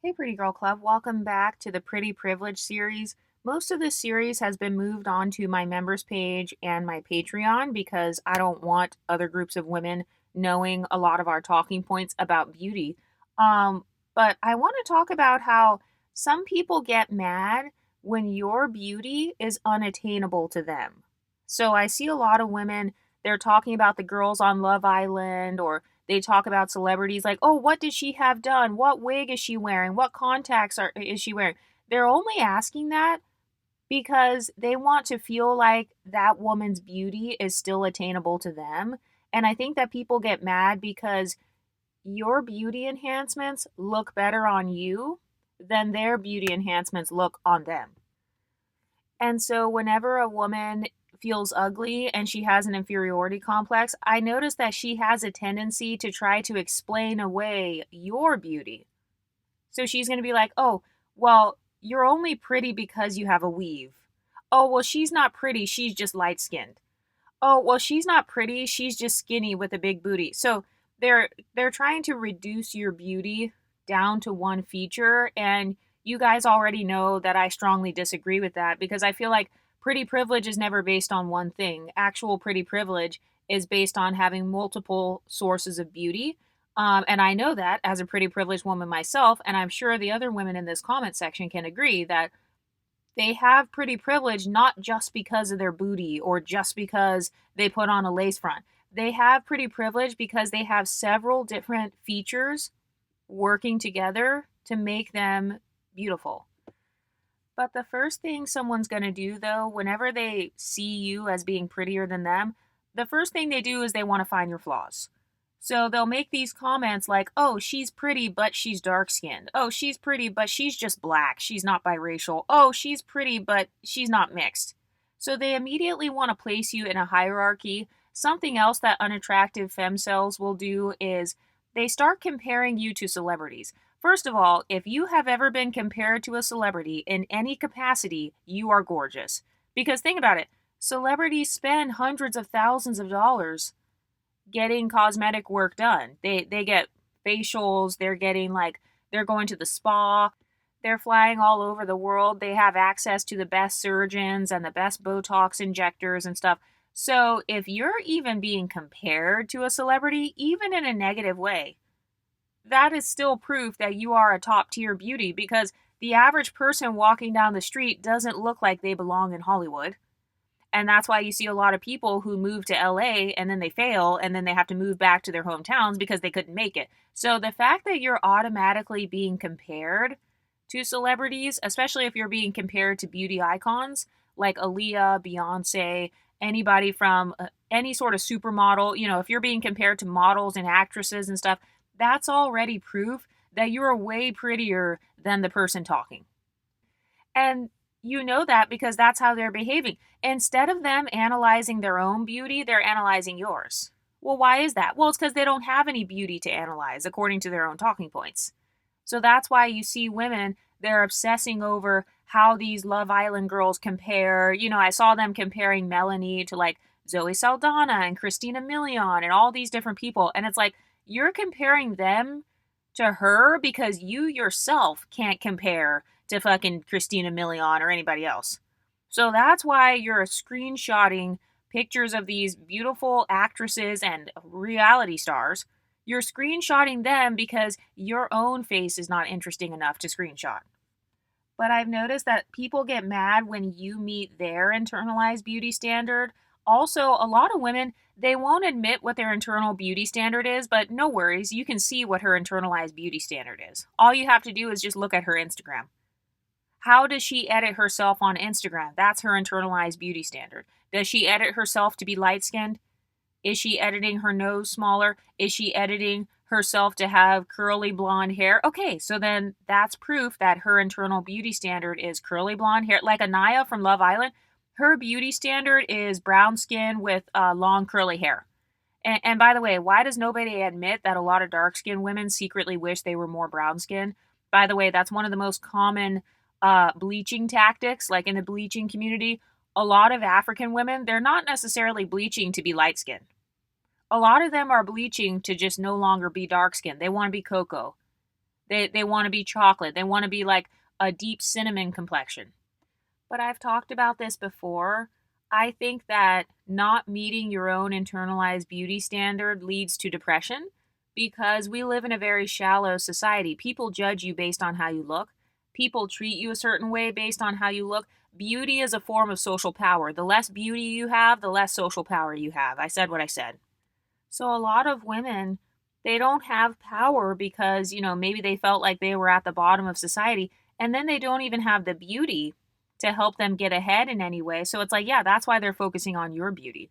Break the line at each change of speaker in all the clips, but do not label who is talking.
Hey, Pretty Girl Club. Welcome back to the Pretty Privilege series. Most of this series has been moved on to my members page and my Patreon because I don't want other groups of women knowing a lot of our talking points about beauty. Um, but I want to talk about how some people get mad when your beauty is unattainable to them. So I see a lot of women, they're talking about the girls on Love Island, or they talk about celebrities like, oh, what did she have done? What wig is she wearing? What contacts is she wearing? They're only asking that because they want to feel like that woman's beauty is still attainable to them. And I think that people get mad because your beauty enhancements look better on you than their beauty enhancements look on them. And so whenever a woman feels ugly and she has an inferiority complex, I notice that she has a tendency to try to explain away your beauty. So she's going to be like, oh, well, you're only pretty because you have a weave. Oh, well, she's not pretty. She's just light skinned. Oh, well, she's not pretty. She's just skinny with a big booty. So they're trying to reduce your beauty down to one feature, and you guys already know that I strongly disagree with that because I feel like pretty privilege is never based on one thing. Actual pretty privilege is based on having multiple sources of beauty. And I know that as a pretty privileged woman myself, and I'm sure the other women in this comment section can agree that they have pretty privilege not just because of their booty or just because they put on a lace front. They have pretty privilege because they have several different features working together to make them beautiful. But the first thing someone's going to do, though, whenever they see you as being prettier than them, the first thing they do is they want to find your flaws. So they'll make these comments like, oh, she's pretty, but she's dark skinned. Oh, she's pretty, but she's just black. She's not biracial. Oh, she's pretty, but she's not mixed. So they immediately want to place you in a hierarchy. Something else that unattractive femcells will do is they start comparing you to celebrities. First of all, if you have ever been compared to a celebrity in any capacity, you are gorgeous. Because think about it, celebrities spend hundreds of thousands of dollars getting cosmetic work done. They get facials, they're going to the spa, they're flying all over the world. They have access to the best surgeons and the best Botox injectors and stuff. So if you're even being compared to a celebrity, even in a negative way, that is still proof that you are a top tier beauty because the average person walking down the street doesn't look like they belong in Hollywood. And that's why you see a lot of people who move to LA and then they fail and then they have to move back to their hometowns because they couldn't make it. So the fact that you're automatically being compared to celebrities, especially if you're being compared to beauty icons like Aaliyah, Beyonce, anybody from any sort of supermodel, if you're being compared to models and actresses and stuff, that's already proof that you're way prettier than the person talking. And you know that because that's how they're behaving. Instead of them analyzing their own beauty, they're analyzing yours. Well, why is that? Well, it's because they don't have any beauty to analyze according to their own talking points. So that's why you see women, they're obsessing over how these Love Island girls compare. I saw them comparing Melanie to like Zoe Saldana and Christina Milian and all these different people. And it's like, you're comparing them to her because you yourself can't compare to fucking Christina Milian or anybody else. So that's why you're screenshotting pictures of these beautiful actresses and reality stars. You're screenshotting them because your own face is not interesting enough to screenshot. But I've noticed that people get mad when you meet their internalized beauty standard. Also, a lot of women, they won't admit what their internal beauty standard is, but no worries, you can see what her internalized beauty standard is. All you have to do is just look at her Instagram. How does she edit herself on Instagram? That's her internalized beauty standard. Does she edit herself to be light skinned? Is she editing her nose smaller? Is she editing herself to have curly blonde hair? Okay, so then that's proof that her internal beauty standard is curly blonde hair. Like Anaya from Love Island, her beauty standard is brown skin with long curly hair. And by the way, why does nobody admit that a lot of dark skinned women secretly wish they were more brown skinned? By the way, that's one of the most common bleaching tactics, like in the bleaching community. A lot of African women, they're not necessarily bleaching to be light skinned. A lot of them are bleaching to just no longer be dark skinned. They want to be cocoa. They want to be chocolate. They want to be like a deep cinnamon complexion. But I've talked about this before. I think that not meeting your own internalized beauty standard leads to depression because we live in a very shallow society. People judge you based on how you look. People treat you a certain way based on how you look. Beauty is a form of social power. The less beauty you have, the less social power you have. I said what I said. So a lot of women, they don't have power because, maybe they felt like they were at the bottom of society, and then they don't even have the beauty to help them get ahead in any way. So it's like, yeah, that's why they're focusing on your beauty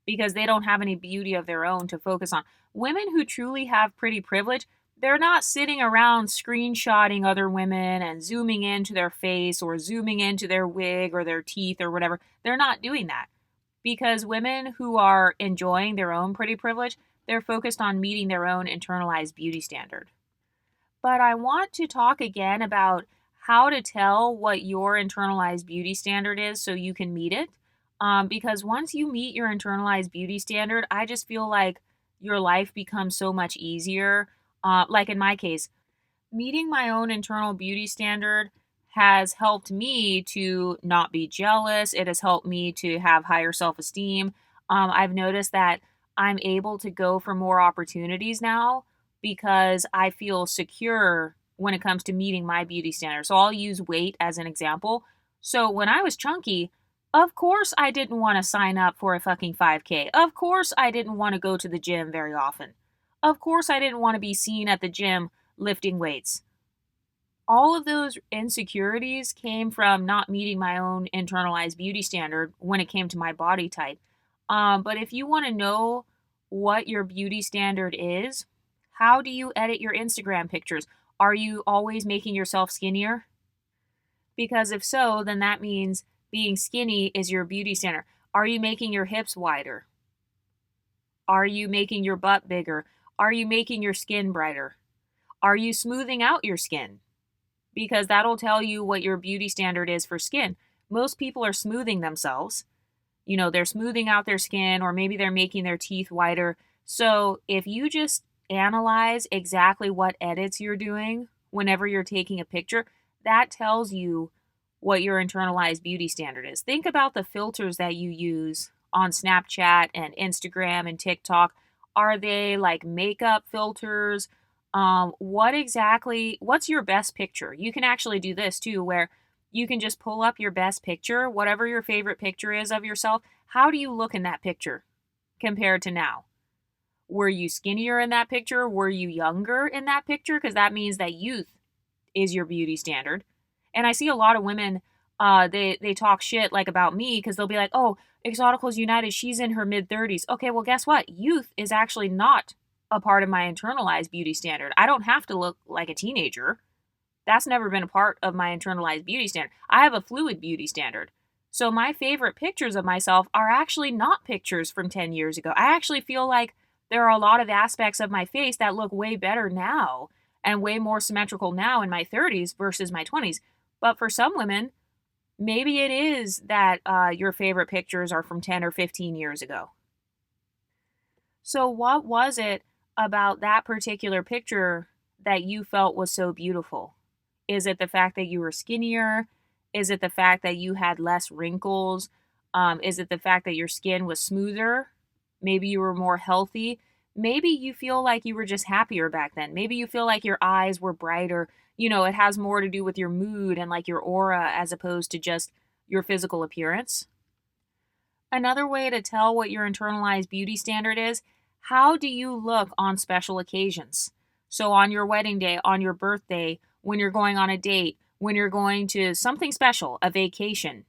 because they don't have any beauty of their own to focus on. Women who truly have pretty privilege, they're not sitting around screenshotting other women and zooming into their face or zooming into their wig or their teeth or whatever. They're not doing that because women who are enjoying their own pretty privilege, they're focused on meeting their own internalized beauty standard. But I want to talk again about how to tell what your internalized beauty standard is so you can meet it. Because once you meet your internalized beauty standard, I just feel like your life becomes so much easier. Like in my case, meeting my own internal beauty standard has helped me to not be jealous. It has helped me to have higher self esteem. I've noticed that I'm able to go for more opportunities now because I feel secure when it comes to meeting my beauty standard. So I'll use weight as an example. So when I was chunky, of course I didn't want to sign up for a fucking 5K. Of course I didn't want to go to the gym very often. Of course I didn't want to be seen at the gym lifting weights. All of those insecurities came from not meeting my own internalized beauty standard when it came to my body type. But if you want to know what your beauty standard is, how do you edit your Instagram pictures? Are you always making yourself skinnier? Because if so, then that means being skinny is your beauty standard. Are you making your hips wider? Are you making your butt bigger? Are you making your skin brighter? Are you smoothing out your skin? Because that'll tell you what your beauty standard is for skin. Most people are smoothing themselves. They're smoothing out their skin or maybe they're making their teeth whiter. So if you just analyze exactly what edits you're doing whenever you're taking a picture, that tells you what your internalized beauty standard is. Think about the filters that you use on Snapchat and Instagram and TikTok. Are they like makeup filters? What's your best picture? You can actually do this too, where you can just pull up your best picture, whatever your favorite picture is of yourself. How do you look in that picture compared to now? Were you skinnier in that picture? Were you younger in that picture? Because that means that youth is your beauty standard. And I see a lot of women, they talk shit like about me because they'll be like, oh, Exoticals United, she's in her mid 30s. Okay, well, guess what? Youth is actually not a part of my internalized beauty standard. I don't have to look like a teenager. That's never been a part of my internalized beauty standard. I have a fluid beauty standard. So my favorite pictures of myself are actually not pictures from 10 years ago. I actually feel like there are a lot of aspects of my face that look way better now and way more symmetrical now in my 30s versus my 20s. But for some women, maybe it is that your favorite pictures are from 10 or 15 years ago. So, what was it about that particular picture that you felt was so beautiful? Is it the fact that you were skinnier? Is it the fact that you had less wrinkles? Is it the fact that your skin was smoother? Maybe you were more healthy. Maybe you feel like you were just happier back then. Maybe you feel like your eyes were brighter. It has more to do with your mood and like your aura as opposed to just your physical appearance. Another way to tell what your internalized beauty standard is, how do you look on special occasions? So on your wedding day, on your birthday, when you're going on a date, when you're going to something special, a vacation.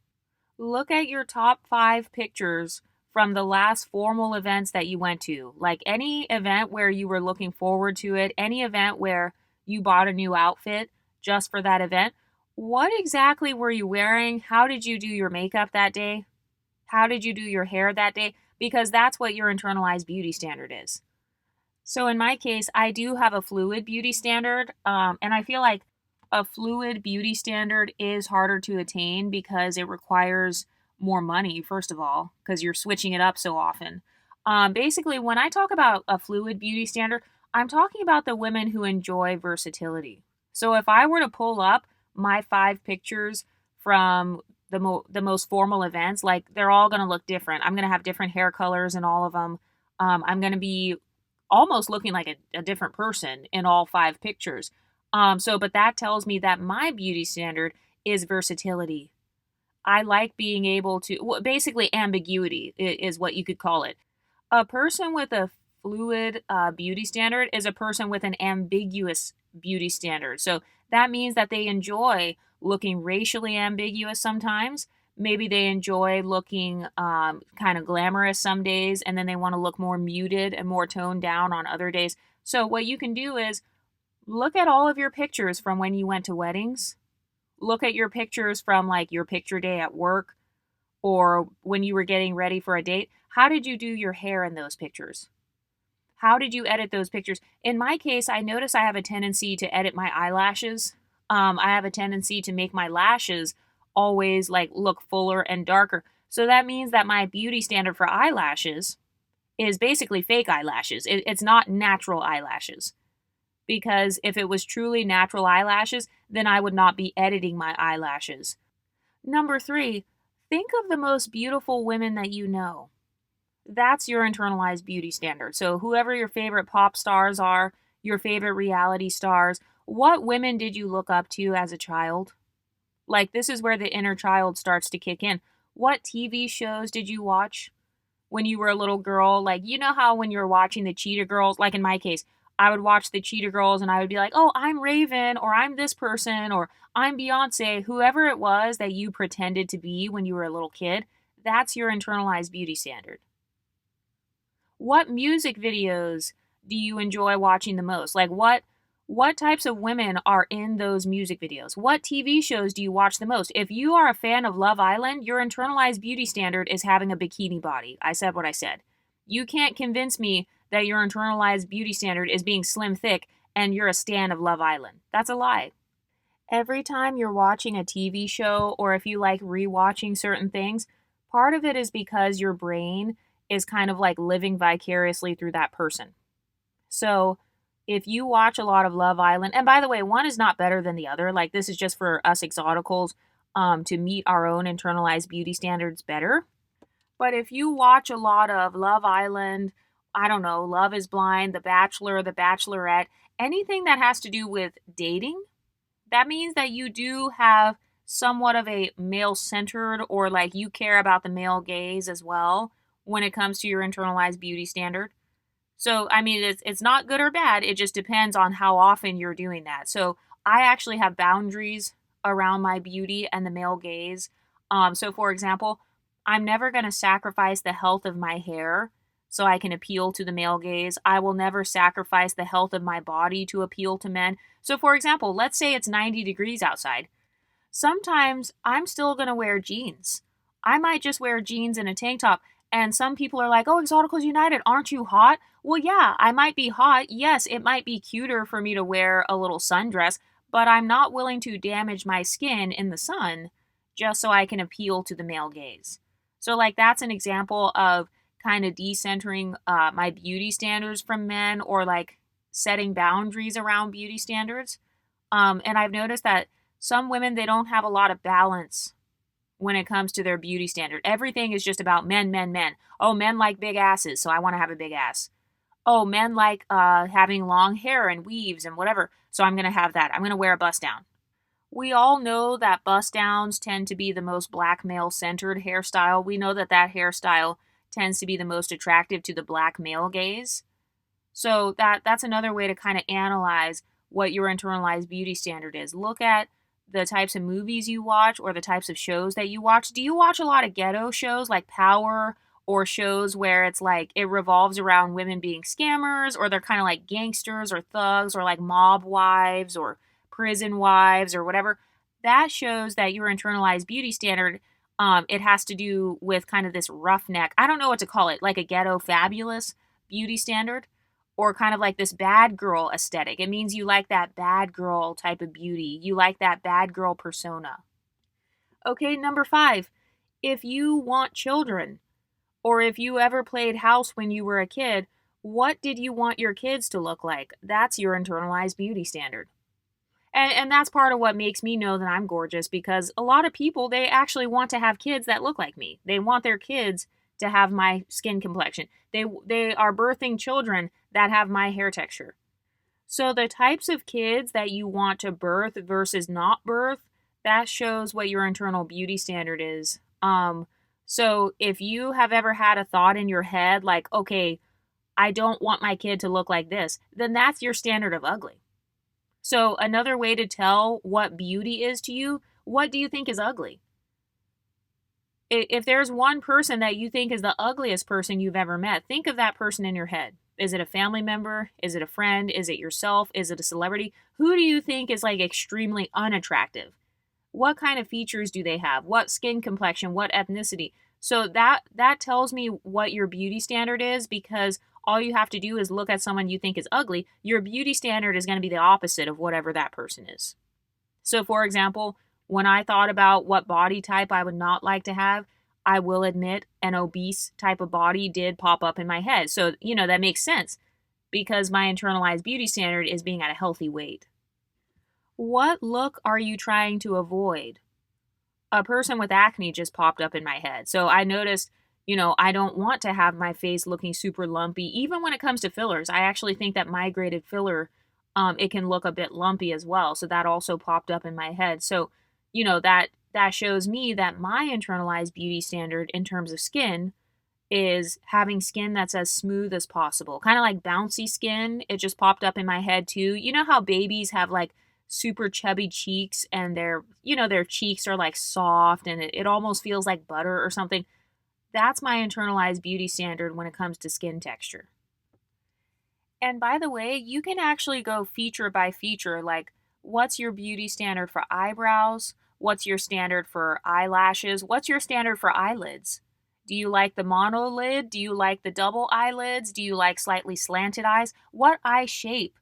Look at your top 5 pictures from the last formal events that you went to. Like any event where you were looking forward to it, any event where you bought a new outfit just for that event. What exactly were you wearing? How did you do your makeup that day? How did you do your hair that day? Because that's what your internalized beauty standard is. So in my case, I do have a fluid beauty standard, and I feel like a fluid beauty standard is harder to attain because it requires more money, first of all, because you're switching it up so often. Basically, when I talk about a fluid beauty standard, I'm talking about the women who enjoy versatility. So if I were to pull up my 5 pictures from the most formal events, like they're all going to look different. I'm going to have different hair colors in all of them. I'm going to be almost looking like a different person in all 5 pictures. But that tells me that my beauty standard is versatility. I like being able to, well, basically, ambiguity is what you could call it. A person with a fluid beauty standard is a person with an ambiguous beauty standard. So that means that they enjoy looking racially ambiguous sometimes. Maybe they enjoy looking kind of glamorous some days, and then they want to look more muted and more toned down on other days. So, what you can do is look at all of your pictures from when you went to weddings, look at your pictures from like your picture day at work or when you were getting ready for a date. How did you do your hair in those pictures? How did you edit those pictures? In my case, I notice I have a tendency to edit my eyelashes. I have a tendency to make my lashes always like look fuller and darker. So that means that my beauty standard for eyelashes is basically fake eyelashes. It's not natural eyelashes. Because if it was truly natural eyelashes, then I would not be editing my eyelashes. Number 3, think of the most beautiful women that you know. That's your internalized beauty standard. So, whoever your favorite pop stars are, your favorite reality stars, what women did you look up to as a child? Like, this is where the inner child starts to kick in. What TV shows did you watch when you were a little girl? Like, you know how when you're watching the Cheetah Girls, like in my case, I would watch the Cheetah Girls and I would be like, oh, I'm Raven, or I'm this person, or I'm Beyonce, whoever it was that you pretended to be when you were a little kid. That's your internalized beauty standard. What music videos do you enjoy watching the most? Like what types of women are in those music videos? What TV shows do you watch the most? If you are a fan of Love Island, your internalized beauty standard is having a bikini body. I said what I said. You can't convince me that your internalized beauty standard is being slim thick and you're a stan of Love Island. That's a lie. Every time you're watching a TV show or if you like rewatching certain things, part of it is because your brain is kind of like living vicariously through that person. So, if you watch a lot of Love Island, and by the way, one is not better than the other. Like this is just for us exoticals to meet our own internalized beauty standards better. But if you watch a lot of Love Island, I don't know, Love is Blind, The Bachelor, The Bachelorette, anything that has to do with dating, that means that you do have somewhat of a male centered or like you care about the male gaze as well when it comes to your internalized beauty standard. So, I mean, it's not good or bad. It just depends on how often you're doing that. So, I actually have boundaries around my beauty and the male gaze. So, for example, I'm never going to sacrifice the health of my hair so I can appeal to the male gaze. I will never sacrifice the health of my body to appeal to men. So, for example, let's say it's 90 degrees outside. Sometimes I'm still going to wear jeans. I might just wear jeans and a tank top. And some people are like, oh, Exoticals United, aren't you hot? Well, yeah, I might be hot. Yes, it might be cuter for me to wear a little sundress, but I'm not willing to damage my skin in the sun just so I can appeal to the male gaze. So, like, that's an example of kind of decentering my beauty standards from men or like setting boundaries around beauty standards. And I've noticed that some women, they don't have a lot of balance when it comes to their beauty standard. Everything is just about men, men, men. Oh, men like big asses, so I want to have a big ass. Oh, men like having long hair and weaves and whatever, so I'm going to have that. I'm going to wear a bust down. We all know that bust downs tend to be the most black male centered hairstyle. We know that that hairstyle tends to be the most attractive to the black male gaze. So that's another way to kind of analyze what your internalized beauty standard is. Look at the types of movies you watch or the types of shows that you watch. Do you watch a lot of ghetto shows like Power or shows where it's like it revolves around women being scammers or they're kind of like gangsters or thugs or like mob wives or prison wives or whatever? That shows that your internalized beauty standard it has to do with kind of this roughneck. I don't know what to call it, like a ghetto fabulous beauty standard or kind of like this bad girl aesthetic. It means you like that bad girl type of beauty. You like that bad girl persona. Okay, number 5. If you want children, or if you ever played house when you were a kid, What did you want your kids to look like? That's your internalized beauty standard. And that's part of what makes me know that I'm gorgeous, because a lot of people, they actually want to have kids that look like me. They want their kids to have my skin complexion. They are birthing children that have my hair texture. So the types of kids that you want to birth versus not birth, that shows what your internal beauty standard is. So if you have ever had a thought in your head like, okay, I don't want my kid to look like this, then that's your standard of ugly. So another way to tell what beauty is to you, what do you think is ugly? If there's one person that you think is the ugliest person you've ever met, think of that person in your head. Is it a family member? Is it a friend? Is it yourself? Is it a celebrity? Who do you think is like extremely unattractive? What kind of features do they have? What skin complexion? What ethnicity? So that tells me what your beauty standard is, because all you have to do is look at someone you think is ugly. Your beauty standard is going to be the opposite of whatever that person is. So, for example, when I thought about what body type I would not like to have, I will admit an obese type of body did pop up in my head. So, that makes sense because my internalized beauty standard is being at a healthy weight. What look are you trying to avoid? A person with acne just popped up in my head. So I noticed, I don't want to have my face looking super lumpy. Even when it comes to fillers, I actually think that migrated filler, it can look a bit lumpy as well. So that also popped up in my head. So, that shows me that my internalized beauty standard in terms of skin is having skin that's as smooth as possible. Kind of like bouncy skin. It just popped up in my head too. You know how babies have like super chubby cheeks and their cheeks are like soft and it almost feels like butter or something. That's my internalized beauty standard when it comes to skin texture. And by the way, you can actually go feature by feature, like what's your beauty standard for eyebrows? What's your standard for eyelashes? What's your standard for eyelids? Do you like the monolid? Do you like the double eyelids? Do you like slightly slanted eyes? What eye shape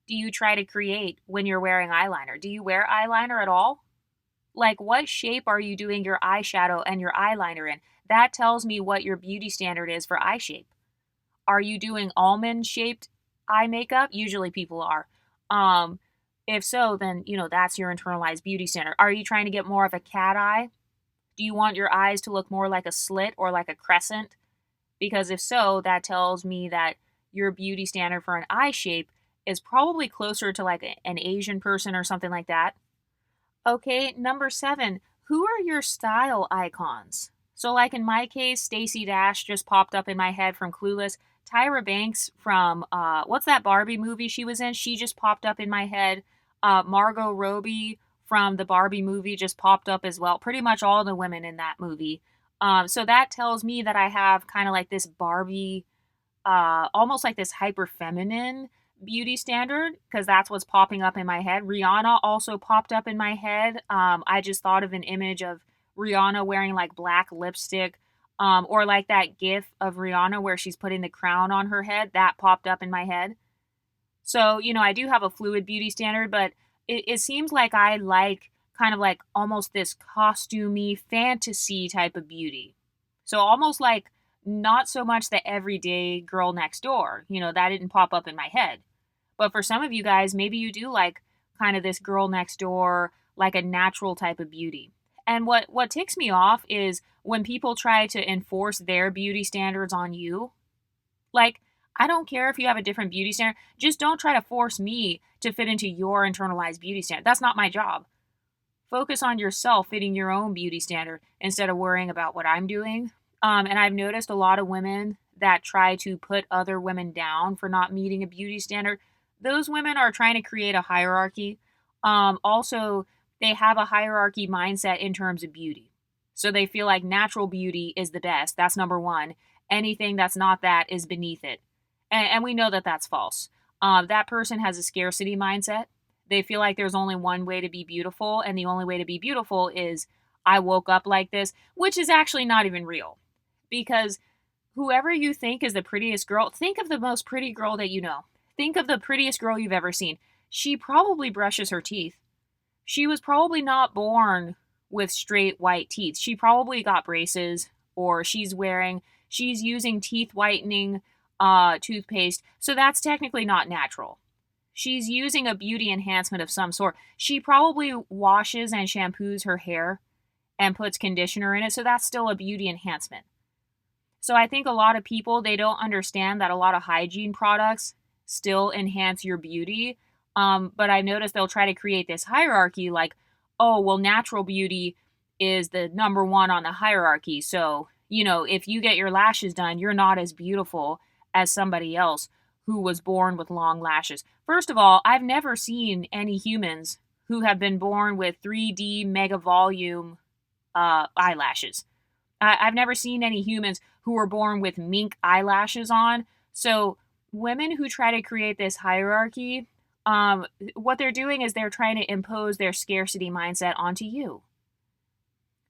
do you try to create when you're wearing eyeliner? Do you wear eyeliner at all? Like, what shape are you doing your eyeshadow and your eyeliner in? That tells me what your beauty standard is for eye shape. Are you doing almond shaped eye makeup? Usually people are. If so, then, that's your internalized beauty standard. Are you trying to get more of a cat eye? Do you want your eyes to look more like a slit or like a crescent? Because if so, that tells me that your beauty standard for an eye shape is probably closer to like an Asian person or something like that. Okay, number 7, who are your style icons? So, like in my case, Stacey Dash just popped up in my head from Clueless. Tyra Banks from what's that Barbie movie she was in? She just popped up in my head. Margot Robbie from the Barbie movie just popped up as well. Pretty much all the women in that movie. So that tells me that I have kind of like this Barbie, almost like this hyper feminine beauty standard, because that's what's popping up in my head. Rihanna also popped up in my head. I just thought of an image of Rihanna wearing like black lipstick, or like that gif of Rihanna where she's putting the crown on her head. That popped up in my head. So, I do have a fluid beauty standard, but it seems like I like kind of like almost this costumey fantasy type of beauty. So almost like not so much the everyday girl next door. That didn't pop up in my head. But for some of you guys, maybe you do like kind of this girl next door, like a natural type of beauty. And what ticks me off is when people try to enforce their beauty standards on you. Like, I don't care if you have a different beauty standard, just don't try to force me to fit into your internalized beauty standard. That's not my job. Focus on yourself fitting your own beauty standard instead of worrying about what I'm doing. And I've noticed a lot of women that try to put other women down for not meeting a beauty standard. Those women are trying to create a hierarchy. Also, they have a hierarchy mindset in terms of beauty. So they feel like natural beauty is the best. That's number one. Anything that's not that is beneath it. And we know that that's false. That person has a scarcity mindset. They feel like there's only one way to be beautiful, and the only way to be beautiful is I woke up like this, which is actually not even real. Because whoever you think is the prettiest girl, think of the most pretty girl that you know. Think of the prettiest girl you've ever seen. She probably brushes her teeth. She was probably not born with straight white teeth. She probably got braces, or she's using teeth whitening toothpaste. So that's technically not natural. She's using a beauty enhancement of some sort. She probably washes and shampoos her hair and puts conditioner in it. So that's still a beauty enhancement. So I think a lot of people, they don't understand that a lot of hygiene products still enhance your beauty. But I've noticed they'll try to create this hierarchy like, oh, well, natural beauty is the number one on the hierarchy. So, if you get your lashes done, you're not as beautiful as somebody else who was born with long lashes. First of all, I've never seen any humans who have been born with 3D mega volume eyelashes. I've never seen any humans who were born with mink eyelashes on. So women who try to create this hierarchy, what they're doing is they're trying to impose their scarcity mindset onto you.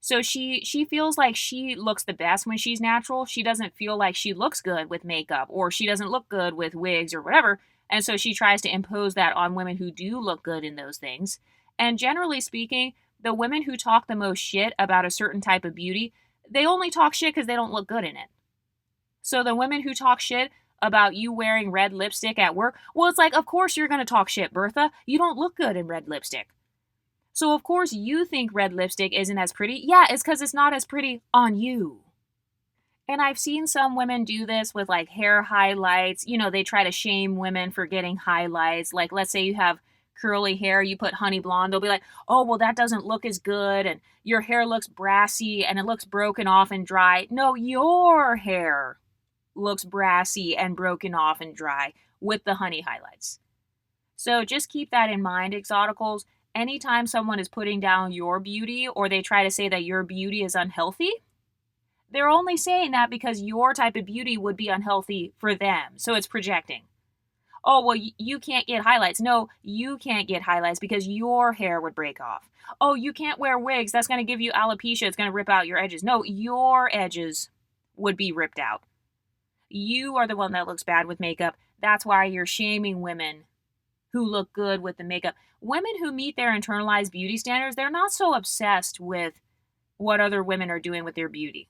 So she feels like she looks the best when she's natural. She doesn't feel like she looks good with makeup, or she doesn't look good with wigs or whatever. And so she tries to impose that on women who do look good in those things. And generally speaking, the women who talk the most shit about a certain type of beauty, they only talk shit because they don't look good in it. So the women who talk shit about you wearing red lipstick at work, well, it's like, of course you're going to talk shit, Bertha. You don't look good in red lipstick. So of course you think red lipstick isn't as pretty. Yeah, it's because it's not as pretty on you. And I've seen some women do this with like hair highlights. They try to shame women for getting highlights. Like, let's say you have curly hair, you put honey blonde. They'll be like, oh, well, that doesn't look as good. And your hair looks brassy and it looks broken off and dry. No, your hair looks brassy and broken off and dry with the honey highlights. So just keep that in mind, Exoticals. Anytime someone is putting down your beauty or they try to say that your beauty is unhealthy, they're only saying that because your type of beauty would be unhealthy for them. So it's projecting. Oh, well, you can't get highlights. No, you can't get highlights because your hair would break off. Oh, you can't wear wigs. That's going to give you alopecia. It's going to rip out your edges. No, your edges would be ripped out. You are the one that looks bad with makeup. That's why you're shaming women who look good with the makeup. Women who meet their internalized beauty standards, they're not so obsessed with what other women are doing with their beauty.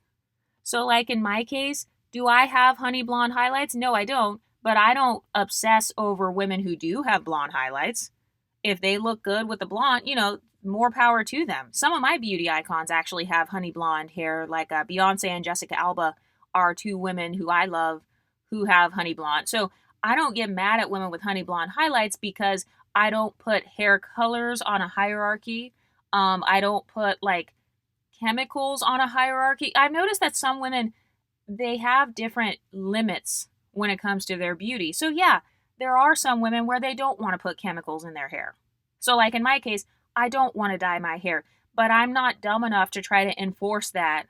So, like in my case, do I have honey blonde highlights? No, I don't. But I don't obsess over women who do have blonde highlights. If they look good with the blonde, more power to them. Some of my beauty icons actually have honey blonde hair, like Beyonce and Jessica Alba are two women who I love who have honey blonde. So I don't get mad at women with honey blonde highlights because I don't put hair colors on a hierarchy. I don't put like chemicals on a hierarchy. I've noticed that some women, they have different limits when it comes to their beauty. So yeah, there are some women where they don't want to put chemicals in their hair. So like in my case, I don't want to dye my hair, but I'm not dumb enough to try to enforce that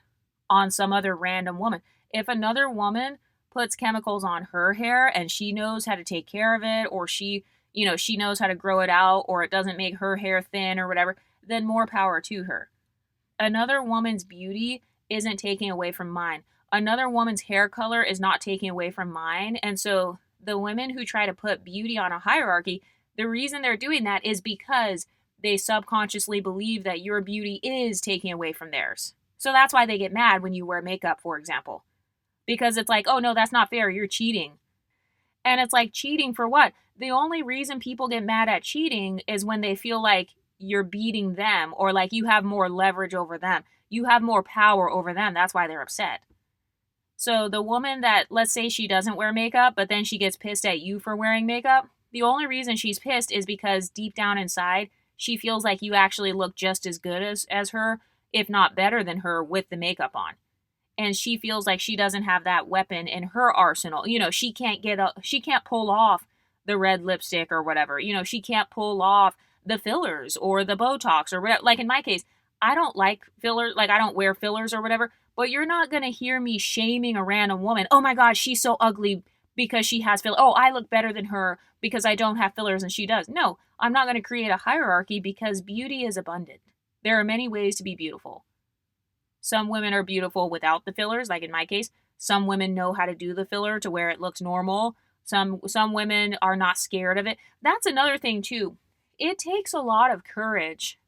on some other random woman. If another woman puts chemicals on her hair and she knows how to take care of it, or she knows how to grow it out, or it doesn't make her hair thin or whatever, then more power to her. Another woman's beauty isn't taking away from mine. Another woman's hair color is not taking away from mine. And so the women who try to put beauty on a hierarchy, the reason they're doing that is because they subconsciously believe that your beauty is taking away from theirs. So that's why they get mad when you wear makeup, for example. Because it's like, oh no, that's not fair, you're cheating. And it's like, cheating for what? The only reason people get mad at cheating is when they feel like you're beating them, or like you have more leverage over them. You have more power over them. That's why they're upset. So the woman that, let's say she doesn't wear makeup, but then she gets pissed at you for wearing makeup, the only reason she's pissed is because deep down inside, she feels like you actually look just as good as her, if not better than her, with the makeup on. And she feels like she doesn't have that weapon in her arsenal. She can't pull off the red lipstick or whatever. She can't pull off the fillers or the Botox or whatever. Like in my case, I don't like fillers, like I don't wear fillers or whatever, but you're not going to hear me shaming a random woman. Oh my God, she's so ugly because she has fillers. Oh, I look better than her because I don't have fillers and she does. No, I'm not going to create a hierarchy because beauty is abundant. There are many ways to be beautiful. Some women are beautiful without the fillers, like in my case. Some women know how to do the filler to where it looks normal. Some women are not scared of it. That's another thing too. It takes a lot of courage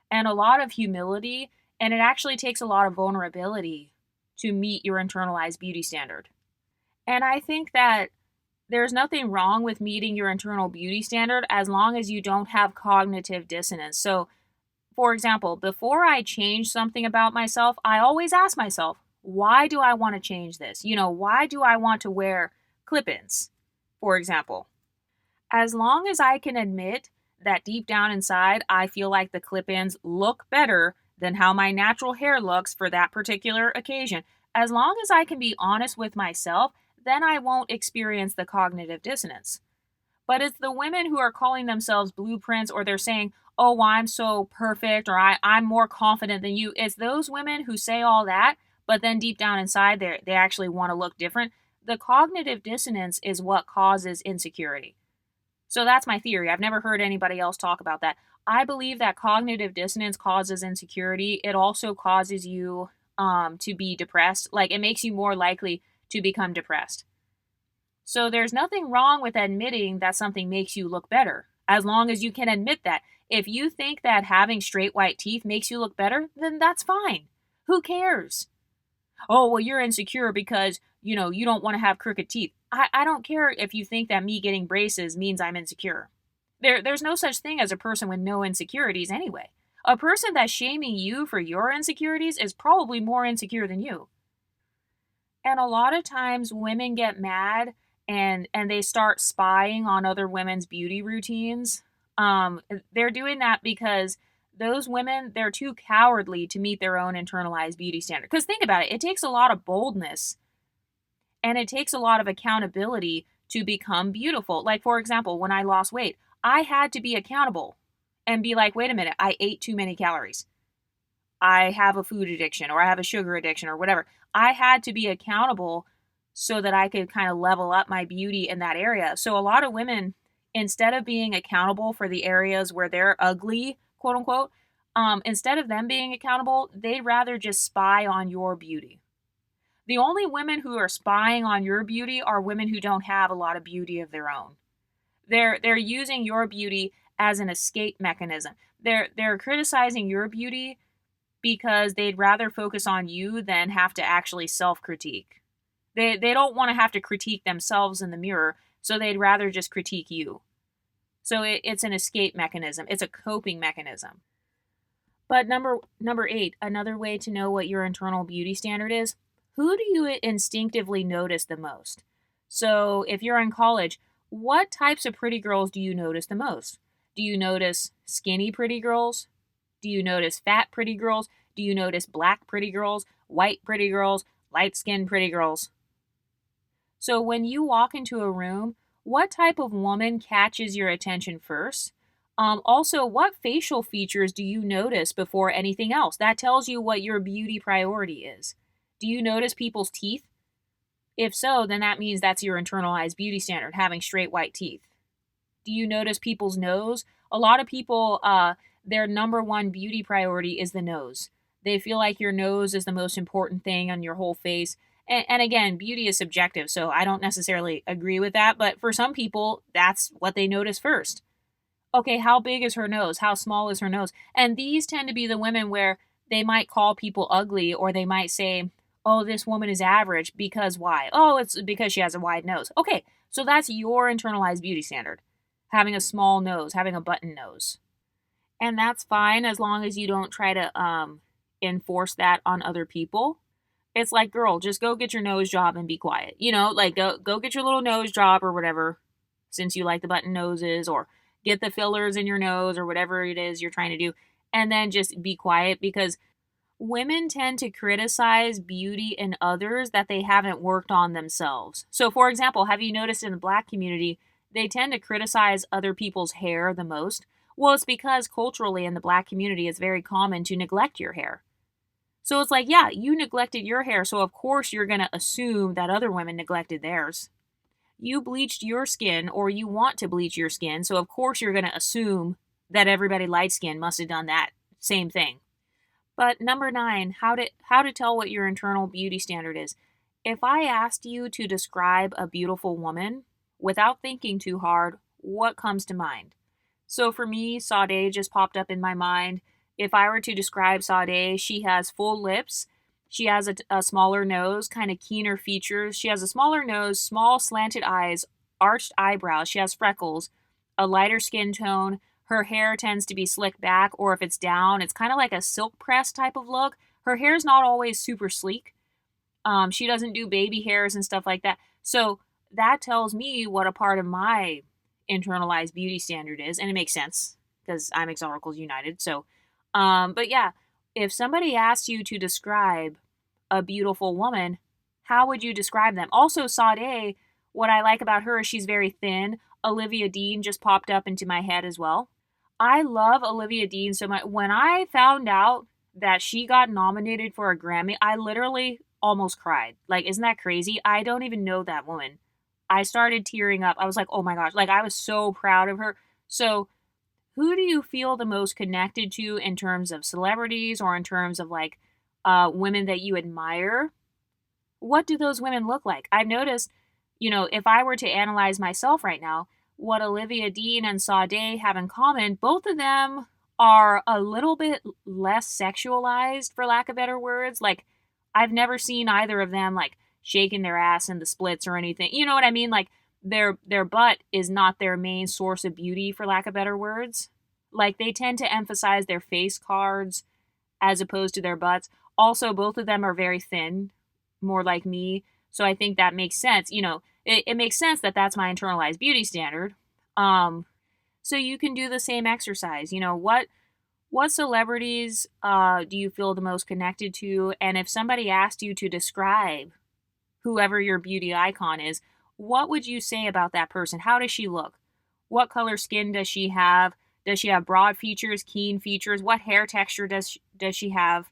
and a lot of humility, and it actually takes a lot of vulnerability to meet your internalized beauty standard. And I think that there's nothing wrong with meeting your internal beauty standard as long as you don't have cognitive dissonance. So, for example, before I change something about myself, I always ask myself, why do I want to change this? Why do I want to wear clip ins, for example? As long as I can admit that deep down inside, I feel like the clip ins look better than how my natural hair looks for that particular occasion, as long as I can be honest with myself, then I won't experience the cognitive dissonance. But it's the women who are calling themselves blueprints, or they're saying, oh, well, I'm so perfect, or I'm more confident than you. It's those women who say all that, but then deep down inside, they actually want to look different. The cognitive dissonance is what causes insecurity. So that's my theory. I've never heard anybody else talk about that. I believe that cognitive dissonance causes insecurity. It also causes you to be depressed. Like, it makes you more likely to become depressed. So there's nothing wrong with admitting that something makes you look better, as long as you can admit that. If you think that having straight white teeth makes you look better, then that's fine. Who cares? Oh, well, you're insecure because, you don't want to have crooked teeth. I don't care if you think that me getting braces means I'm insecure. There's no such thing as a person with no insecurities anyway. A person that's shaming you for your insecurities is probably more insecure than you. And a lot of times women get mad and they start spying on other women's beauty routines. They're doing that because those women, they're too cowardly to meet their own internalized beauty standard. Because think about it, it takes a lot of boldness and it takes a lot of accountability to become beautiful. Like, for example, when I lost weight, I had to be accountable and be like, wait a minute, I ate too many calories. I have a food addiction or I have a sugar addiction or whatever. I had to be accountable so that I could kind of level up my beauty in that area. So a lot of women, instead of being accountable for the areas where they're ugly, quote unquote, instead of them being accountable, they'd rather just spy on your beauty. The only women who are spying on your beauty are women who don't have a lot of beauty of their own. They're using your beauty as an escape mechanism. They're criticizing your beauty because they'd rather focus on you than have to actually self-critique. They don't want to have to critique themselves in the mirror, so they'd rather just critique you. So it's an escape mechanism. It's a coping mechanism. But number 8, another way to know what your internal beauty standard is, who do you instinctively notice the most? So if you're in college, what types of pretty girls do you notice the most? Do you notice skinny pretty girls? Do you notice fat pretty girls? Do you notice black pretty girls, white pretty girls, light skinned pretty girls? So when you walk into a room, what type of woman catches your attention first? Also, what facial features do you notice before anything else? That tells you what your beauty priority is. Do you notice people's teeth? If so, then that means that's your internalized beauty standard, having straight white teeth. Do you notice people's nose? A lot of people, their number one beauty priority is the nose. They feel like your nose is the most important thing on your whole face. And again, beauty is subjective, so I don't necessarily agree with that. But for some people, that's what they notice first. Okay, how big is her nose? How small is her nose? And these tend to be the women where they might call people ugly, or they might say, oh, this woman is average because why? Oh, it's because she has a wide nose. Okay, so that's your internalized beauty standard. Having a small nose, having a button nose. And that's fine as long as you don't try to enforce that on other people. It's like, girl, just go get your nose job and be quiet. Like go get your little nose job or whatever, since you like the button noses, or get the fillers in your nose or whatever it is you're trying to do, and then just be quiet, because women tend to criticize beauty in others that they haven't worked on themselves. So, for example, have you noticed in the black community, they tend to criticize other people's hair the most? Well, it's because culturally in the black community, it's very common to neglect your hair. So it's like, yeah, you neglected your hair, so of course you're going to assume that other women neglected theirs. You bleached your skin, or you want to bleach your skin, so of course you're going to assume that everybody light skinned must have done that same thing. But number 9, how to tell what your internal beauty standard is. If I asked you to describe a beautiful woman without thinking too hard, what comes to mind? So for me, Sade just popped up in my mind. If I were to describe Sade, she has full lips. She has a smaller nose, kind of keener features. She has a smaller nose, small slanted eyes, arched eyebrows. She has freckles, a lighter skin tone. Her hair tends to be slicked back, or if it's down, it's kind of like a silk press type of look. Her hair's not always super sleek. She doesn't do baby hairs and stuff like that. So that tells me what a part of my internalized beauty standard is, and it makes sense because I'm Exoticals United. So, but yeah, if somebody asks you to describe a beautiful woman, how would you describe them? Also, Sade, what I like about her is she's very thin. Olivia Dean just popped up into my head as well. I love Olivia Dean so much. When I found out that she got nominated for a Grammy, I literally almost cried. Like, isn't that crazy? I don't even know that woman. I started tearing up. I was like, oh my gosh. Like, I was so proud of her. So, who do you feel the most connected to in terms of celebrities or in terms of like women that you admire? What do those women look like? I've noticed, if I were to analyze myself right now, what Olivia Dean and Sade have in common, both of them are a little bit less sexualized, for lack of better words. Like, I've never seen either of them like shaking their ass in the splits or anything. You know what I mean? Like, their butt is not their main source of beauty, for lack of better words. Like, they tend to emphasize their face cards as opposed to their butts. Also, both of them are very thin, more like me. So I think that makes sense. It makes sense that that's my internalized beauty standard. So you can do the same exercise. What celebrities do you feel the most connected to? And if somebody asked you to describe whoever your beauty icon is, what would you say about that person? How does she look? What color skin does she have? Does she have broad features, keen features? What hair texture does she have?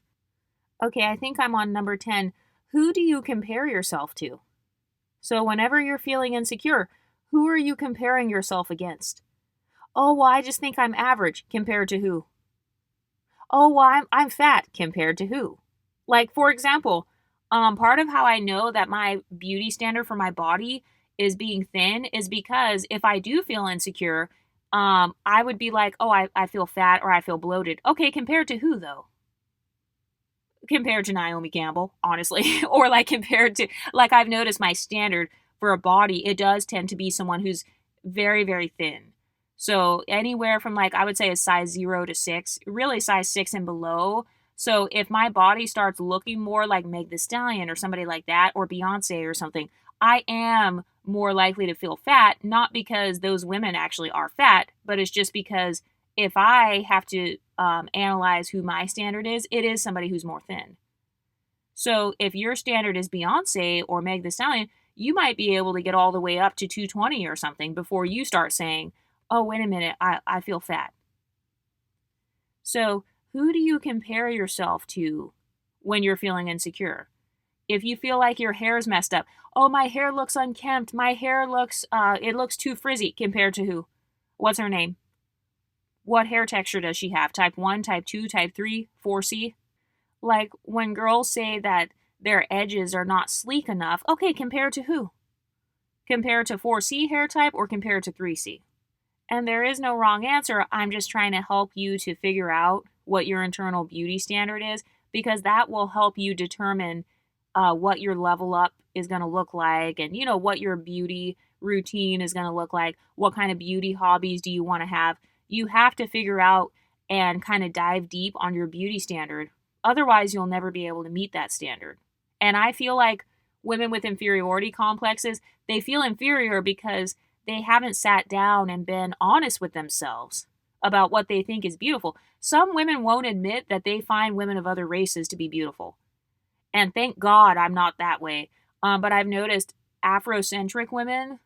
Okay, I think I'm on number 10. Who do you compare yourself to? So whenever you're feeling insecure, who are you comparing yourself against? Oh, well, I just think I'm average. Compared to who? Oh, well, I'm fat. Compared to who? Like, for example, part of how I know that my beauty standard for my body is being thin is because if I do feel insecure, I would be like, oh, I feel fat or I feel bloated. Okay, compared to who though? Compared to Naomi Campbell, honestly, or like compared to, like, I've noticed my standard for a body, it does tend to be someone who's very, very thin. So anywhere from like, I would say a size 0 to 6, really size 6 and below. So if my body starts looking more like Meg the Stallion or somebody like that, or Beyonce or something, I am more likely to feel fat, not because those women actually are fat, but it's just because if I have to analyze who my standard is, it is somebody who's more thin. So if your standard is Beyonce or Meg the Stallion, you might be able to get all the way up to 220 or something before you start saying, oh, wait a minute, I feel fat. So who do you compare yourself to when you're feeling insecure? If you feel like your hair's messed up, oh, my hair looks unkempt, my hair looks, it looks too frizzy, compared to who? What's her name? What hair texture does she have? Type 1, type 2, type 3, 4C? Like, when girls say that their edges are not sleek enough, okay, compared to who? Compared to 4C hair type or compared to 3C? And there is no wrong answer. I'm just trying to help you to figure out what your internal beauty standard is, because that will help you determine what your level up is going to look like, and what your beauty routine is going to look like. What kind of beauty hobbies do you want to have? You have to figure out and kind of dive deep on your beauty standard. Otherwise, you'll never be able to meet that standard. And I feel like women with inferiority complexes, they feel inferior because they haven't sat down and been honest with themselves about what they think is beautiful. Some women won't admit that they find women of other races to be beautiful. And thank God I'm not that way. But I've noticed Afrocentric women,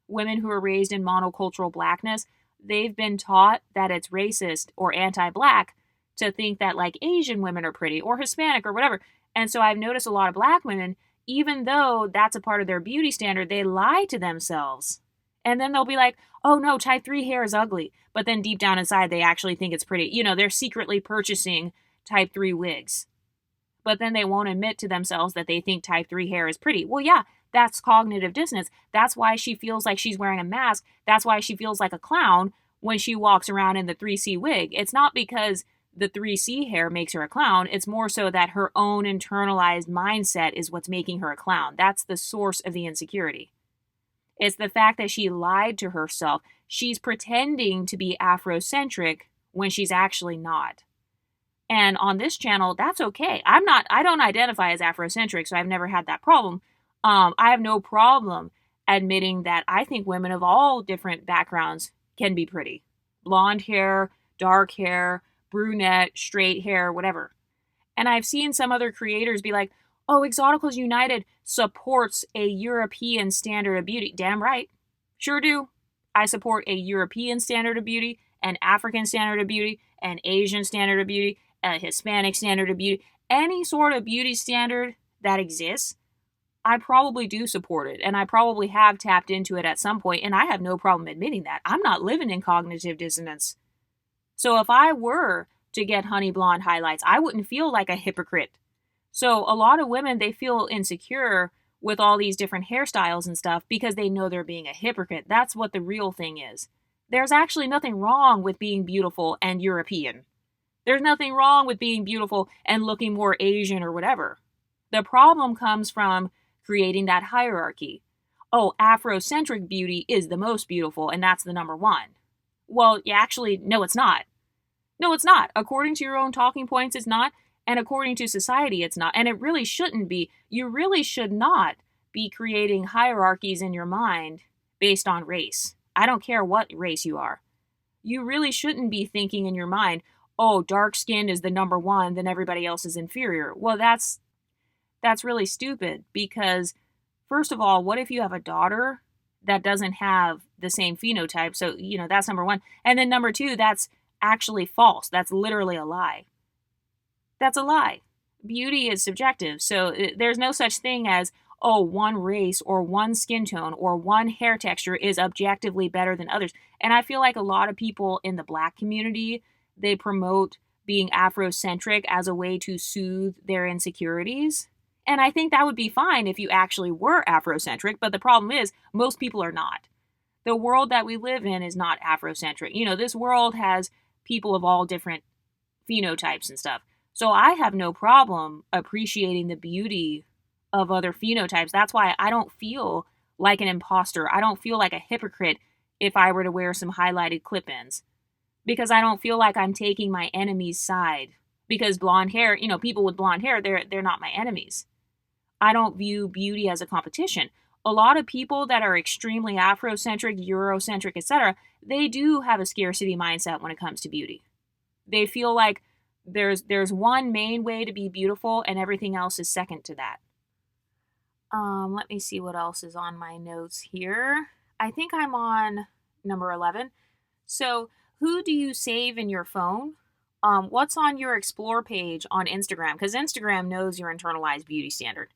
women who are raised in monocultural blackness, they've been taught that it's racist or anti-black to think that like Asian women are pretty or Hispanic or whatever. And so I've noticed a lot of black women, even though that's a part of their beauty standard, they lie to themselves. And then they'll be like, oh no, type 3 hair is ugly. But then deep down inside, they actually think it's pretty. They're secretly purchasing type 3 wigs. But then they won't admit to themselves that they think type 3 hair is pretty. Well, yeah, that's cognitive dissonance. That's why she feels like she's wearing a mask. That's why she feels like a clown when she walks around in the 3C wig. It's not because the 3C hair makes her a clown. It's more so that her own internalized mindset is what's making her a clown. That's the source of the insecurity. It's the fact that she lied to herself. She's pretending to be Afrocentric when she's actually not. And on this channel, that's okay. I don't identify as Afrocentric, so I've never had that problem. I have no problem admitting that I think women of all different backgrounds can be pretty. Blonde hair, dark hair, brunette, straight hair, whatever. And I've seen some other creators be like, oh, Exoticals United supports a European standard of beauty. Damn right. Sure do. I support a European standard of beauty, an African standard of beauty, an Asian standard of beauty, a Hispanic standard of beauty. Any sort of beauty standard that exists, I probably do support it. And I probably have tapped into it at some point, and I have no problem admitting that. I'm not living in cognitive dissonance. So if I were to get honey blonde highlights, I wouldn't feel like a hypocrite. So a lot of women, they feel insecure with all these different hairstyles and stuff because they know they're being a hypocrite. That's what the real thing is. There's actually nothing wrong with being beautiful and European. There's nothing wrong with being beautiful and looking more Asian or whatever. The problem comes from creating that hierarchy. Oh, Afrocentric beauty is the most beautiful, and that's the number one. Well, actually, no, it's not. No, it's not. According to your own talking points, it's not. And according to society, it's not. And it really shouldn't be. You really should not be creating hierarchies in your mind based on race. I don't care what race you are. You really shouldn't be thinking in your mind, oh, dark skin is the number one, then everybody else is inferior. Well, that's really stupid because, first of all, what if you have a daughter that doesn't have the same phenotype? So, that's number one. And then number two, that's actually false. That's literally a lie. That's a lie. Beauty is subjective. So there's no such thing as, oh, one race or one skin tone or one hair texture is objectively better than others. And I feel like a lot of people in the Black community, they promote being Afrocentric as a way to soothe their insecurities. And I think that would be fine if you actually were Afrocentric, but the problem is most people are not. The world that we live in is not Afrocentric. This world has people of all different phenotypes and stuff. So I have no problem appreciating the beauty of other phenotypes. That's why I don't feel like an imposter. I don't feel like a hypocrite if I were to wear some highlighted clip-ins, because I don't feel like I'm taking my enemy's side. Because blonde hair, people with blonde hair, they're not my enemies. I don't view beauty as a competition. A lot of people that are extremely Afrocentric, Eurocentric, etc., they do have a scarcity mindset when it comes to beauty. They feel like there's one main way to be beautiful and everything else is second to that. Let me see what else is on my notes here. I think I'm on number 11. So, who do you save in your phone? What's on your explore page on Instagram? Because Instagram knows your internalized beauty standard.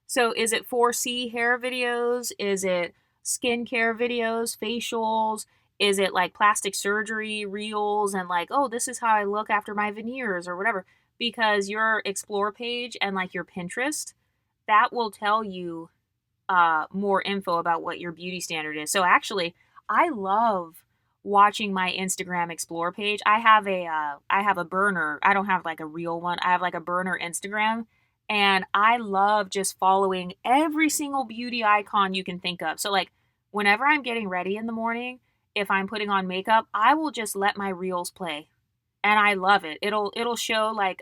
So is it 4C hair videos? Is it skincare videos, facials? Is it like plastic surgery reels and like, oh, this is how I look after my veneers or whatever? Because your explore page and like your Pinterest, that will tell you more info about what your beauty standard is. So actually, I love watching my Instagram explore page. I have a burner. I don't have like a real one. I have like a burner Instagram, and I love just following every single beauty icon you can think of. So like whenever I'm getting ready in the morning, if I'm putting on makeup, I will just let my reels play. And I love it. It'll show like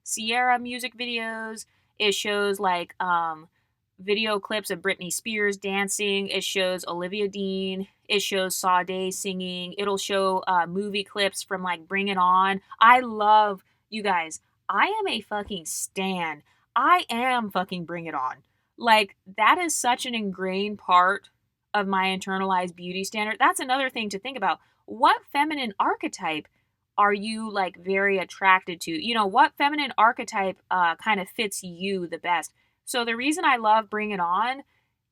Sierra music videos. It shows like video clips of Britney Spears dancing. It shows Olivia Dean. It shows Sade singing. It'll show movie clips from like Bring It On. I love, you guys, I am a fucking stan. I am fucking Bring It On. Like, that is such an ingrained part of my internalized beauty standard. That's another thing to think about. What feminine archetype are you like very attracted to? What feminine archetype kind of fits you the best? So the reason I love Bring It On,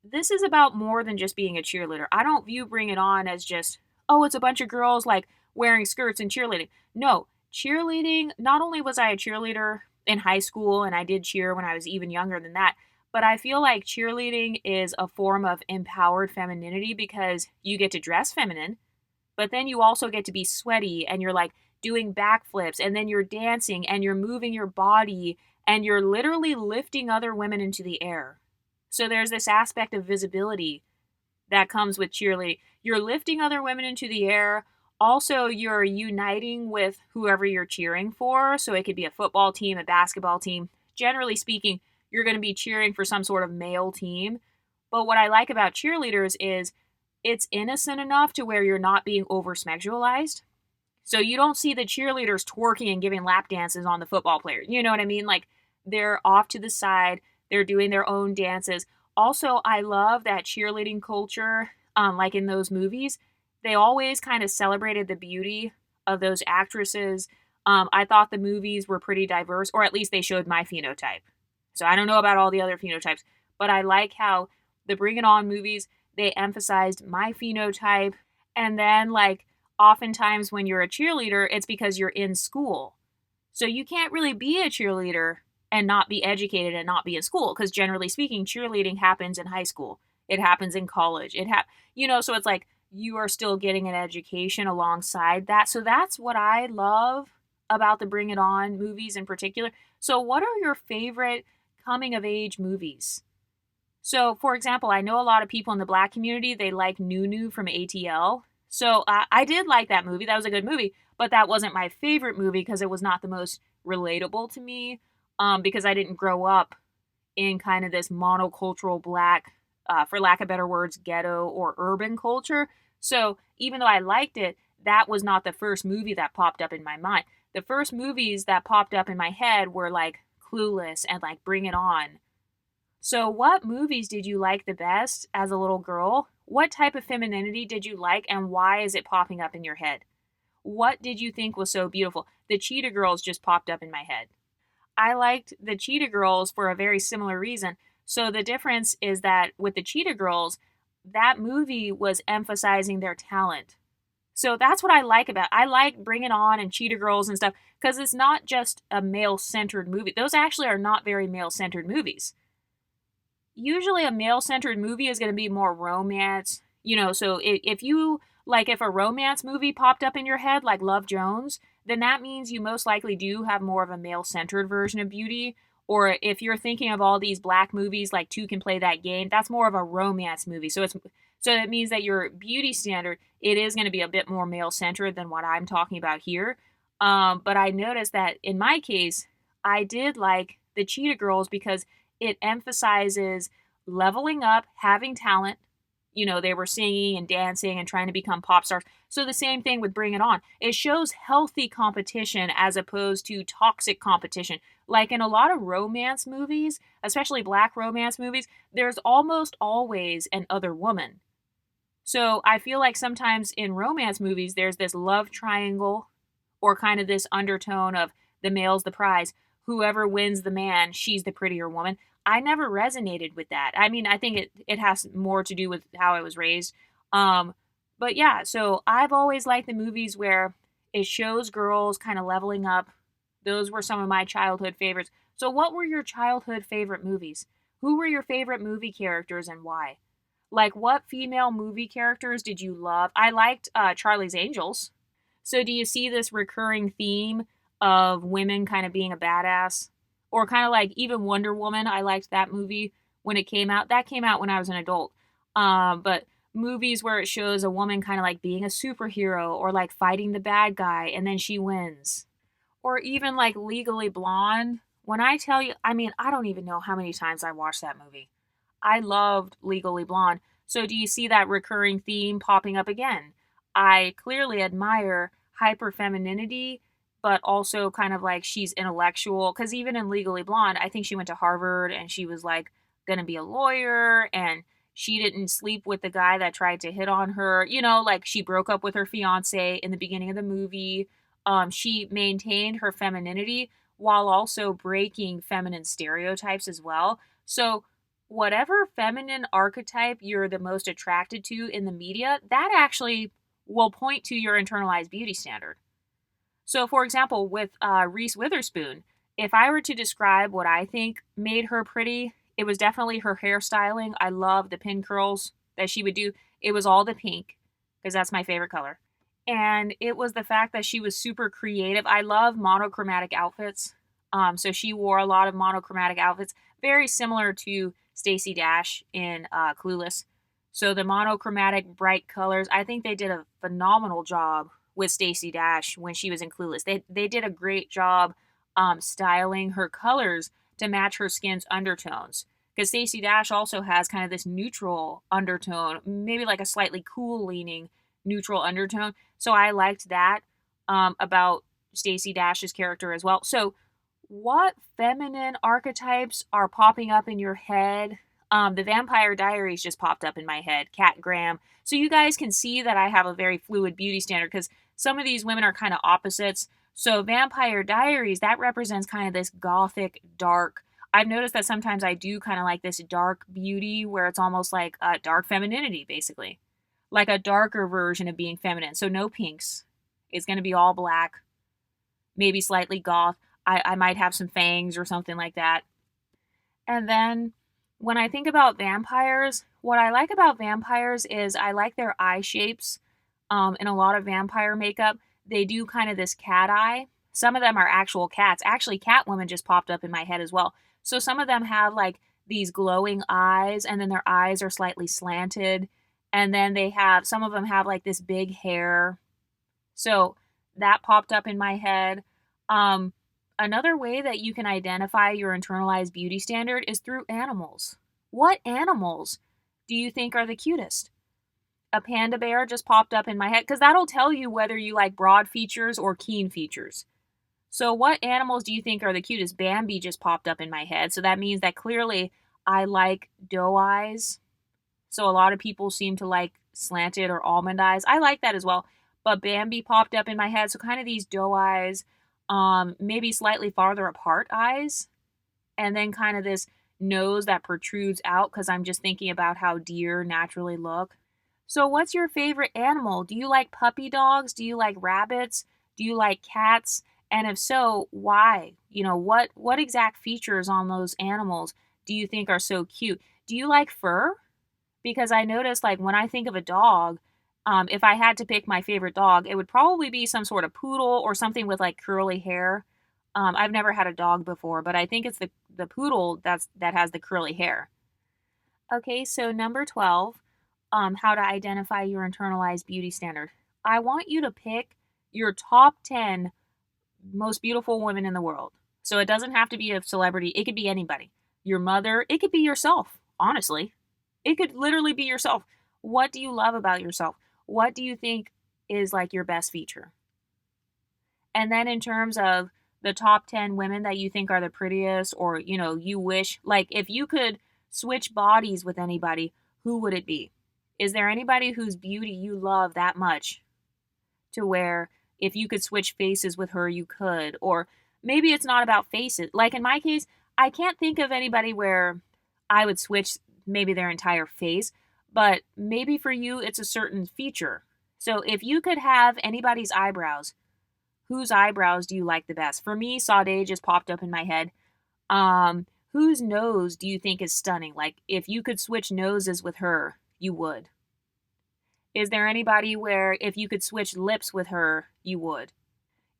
this is about more than just being a cheerleader. I don't view Bring It On as just, oh, it's a bunch of girls like wearing skirts and cheerleading. No, cheerleading, not only was I a cheerleader in high school and I did cheer when I was even younger than that, but I feel like cheerleading is a form of empowered femininity because you get to dress feminine, but then you also get to be sweaty and you're like doing backflips, and then you're dancing and you're moving your body and you're literally lifting other women into the air. So there's this aspect of visibility that comes with cheerleading. You're lifting other women into the air. Also, you're uniting with whoever you're cheering for. So it could be a football team, a basketball team. Generally speaking, you're going to be cheering for some sort of male team. But what I like about cheerleaders is it's innocent enough to where you're not being over sexualized. So you don't see the cheerleaders twerking and giving lap dances on the football players. You know what I mean? Like they're off to the side, they're doing their own dances. Also, I love that cheerleading culture, like in those movies. They always kind of celebrated the beauty of those actresses. I thought the movies were pretty diverse, or at least they showed my phenotype. So I don't know about all the other phenotypes, but I like how the Bring It On movies, they emphasized my phenotype. And then, like, oftentimes when you're a cheerleader, it's because you're in school. So you can't really be a cheerleader and not be educated and not be in school because generally speaking, cheerleading happens in high school. It happens in college. So it's like you are still getting an education alongside that. So that's what I love about the Bring It On movies in particular. So what are your favorite coming of age movies? So, for example, I know a lot of people in the black community, they like Nunu from ATL. So I did like that movie. That was a good movie, but that wasn't my favorite movie because it was not the most relatable to me because I didn't grow up in kind of this monocultural black, for lack of better words, ghetto or urban culture. So even though I liked it, that was not the first movie that popped up in my mind. The first movies that popped up in my head were like Clueless and like Bring It On. So, what movies did you like the best as a little girl? What type of femininity did you like, and why is it popping up in your head? What did you think was so beautiful? The Cheetah Girls just popped up in my head. I liked the Cheetah Girls for a very similar reason. So, the difference is that with the Cheetah Girls, that movie was emphasizing their talent. So that's what I like about it. I like Bring It On and Cheetah Girls and stuff because it's not just a male centered movie. Those actually are not very male centered movies. Usually a male centered movie is going to be more romance. So if you like, if a romance movie popped up in your head, like Love Jones, then that means you most likely do have more of a male centered version of beauty. Or if you're thinking of all these black movies like Two Can Play That Game, that's more of a romance movie. So it means that your beauty standard, it is going to be a bit more male centered than what I'm talking about here. But I noticed that in my case, I did like the Cheetah Girls because it emphasizes leveling up, having talent. They were singing and dancing and trying to become pop stars. So the same thing with Bring It On. It shows healthy competition as opposed to toxic competition. Like in a lot of romance movies, especially black romance movies, there's almost always an other woman. So I feel like sometimes in romance movies, there's this love triangle or kind of this undertone of the male's the prize. Whoever wins the man, she's the prettier woman. I never resonated with that. I mean, I think it has more to do with how I was raised. Um, but yeah, so I've always liked the movies where it shows girls kind of leveling up. Those were some of my childhood favorites. So what were your childhood favorite movies? Who were your favorite movie characters and why? Like, what female movie characters did you love? I liked Charlie's Angels. So, do you see this recurring theme of women kind of being a badass? Or kind of like even Wonder Woman. I liked that movie when it came out. That came out when I was an adult. But movies where it shows a woman kind of like being a superhero or like fighting the bad guy and then she wins. Or even like Legally Blonde. When I tell you, I mean, I don't even know how many times I watched that movie. I loved Legally Blonde. So do you see that recurring theme popping up again? I clearly admire hyper femininity, but also kind of like she's intellectual. Because even in Legally Blonde, I think she went to Harvard and she was like going to be a lawyer and she didn't sleep with the guy that tried to hit on her. Like she broke up with her fiance in the beginning of the movie. She maintained her femininity while also breaking feminine stereotypes as well. So whatever feminine archetype you're the most attracted to in the media, that actually will point to your internalized beauty standard. So, for example, with Reese Witherspoon, if I were to describe what I think made her pretty, it was definitely her hairstyling. I love the pin curls that she would do. It was all the pink because that's my favorite color. And it was the fact that she was super creative. I love monochromatic outfits. So she wore a lot of monochromatic outfits, very similar to Stacey Dash in Clueless. So the monochromatic bright colors, I think they did a phenomenal job with Stacey Dash when she was in Clueless. They did a great job styling her colors to match her skin's undertones. Because Stacey Dash also has kind of this neutral undertone, maybe like a slightly cool leaning neutral undertone. So I liked that about Stacey Dash's character as well. So, what feminine archetypes are popping up in your head? The Vampire Diaries just popped up in my head, Kat Graham. So you guys can see that I have a very fluid beauty standard because some of these women are kind of opposites. So Vampire Diaries, that represents kind of this gothic, dark. I've noticed that sometimes I do kind of like this dark beauty where it's almost like dark femininity, basically. Like a darker version of being feminine. So no pinks. It's going to be all black, maybe slightly goth. I might have some fangs or something like that. And then when I think about vampires, what I like about vampires is I like their eye shapes. In a lot of vampire makeup, they do kind of this cat eye. Some of them are actual cats. Actually, Catwoman just popped up in my head as well. So some of them have like these glowing eyes, and then their eyes are slightly slanted. And then they have, some of them have like this big hair. So that popped up in my head. Um, Another way that you can identify your internalized beauty standard is through animals. What animals do you think are the cutest? A panda bear just popped up in my head because that'll tell you whether you like broad features or keen features. So, what animals do you think are the cutest? Bambi just popped up in my head. So, that means that clearly I like doe eyes. So, a lot of people seem to like slanted or almond eyes. I like that as well. But Bambi popped up in my head. So, kind of these doe eyes, maybe slightly farther apart eyes, and then kind of this nose that protrudes out because I'm just thinking about how deer naturally look. So, what's your favorite animal? Do you like puppy dogs? Do you like rabbits? Do you like cats? And if so, why? What exact features on those animals do you think are so cute? Do you like fur? Because I noticed, like, when I think of a dog, if I had to pick my favorite dog, it would probably be some sort of poodle or something with like curly hair. I've never had a dog before, but I think it's the poodle that has the curly hair. Okay, so number 12, how to identify your internalized beauty standard. I want you to pick your top 10 most beautiful women in the world. So it doesn't have to be a celebrity, it could be anybody. Your mother, it could be yourself, honestly. It could literally be yourself. What do you love about yourself? What do you think is like your best feature? And then in terms of the top 10 women that you think are the prettiest, or, you wish, like, if you could switch bodies with anybody, who would it be? Is there anybody whose beauty you love that much to where if you could switch faces with her, you could? Or maybe it's not about faces. Like in my case, I can't think of anybody where I would switch maybe their entire face, but maybe for you, it's a certain feature. So if you could have anybody's eyebrows, whose eyebrows do you like the best? For me, Sade just popped up in my head. Whose nose do you think is stunning? Like, if you could switch noses with her, you would. Is there anybody where if you could switch lips with her, you would?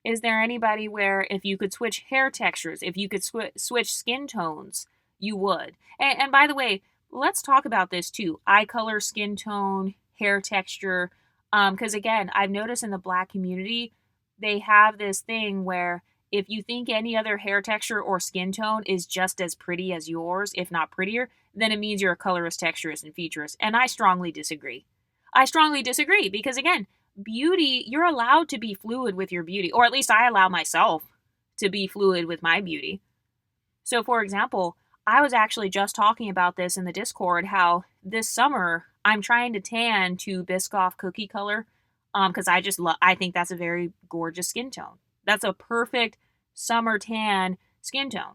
Is there anybody where if you could switch hair textures, if you could switch skin tones, you would? And by the way, let's talk about this too. Eye color, skin tone, hair texture. Because again, I've noticed in the Black community, they have this thing where if you think any other hair texture or skin tone is just as pretty as yours, if not prettier, then it means you're a colorist, texturist, and featurist. And I strongly disagree. I strongly disagree because, again, beauty, you're allowed to be fluid with your beauty, or at least I allow myself to be fluid with my beauty. So, for example, I was actually just talking about this in the Discord, how this summer I'm trying to tan to Biscoff cookie color because I think that's a very gorgeous skin tone. That's a perfect summer tan skin tone.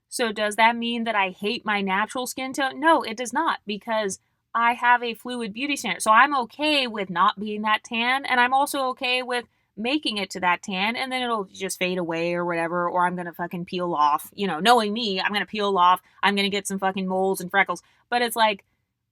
So does that mean that I hate my natural skin tone? No, it does not, because I have a fluid beauty standard. So I'm okay with not being that tan, and I'm also okay with making it to that tan, and then it'll just fade away or whatever, or I'm gonna fucking peel off. Knowing me, I'm gonna peel off. I'm gonna get some fucking moles and freckles. But it's like,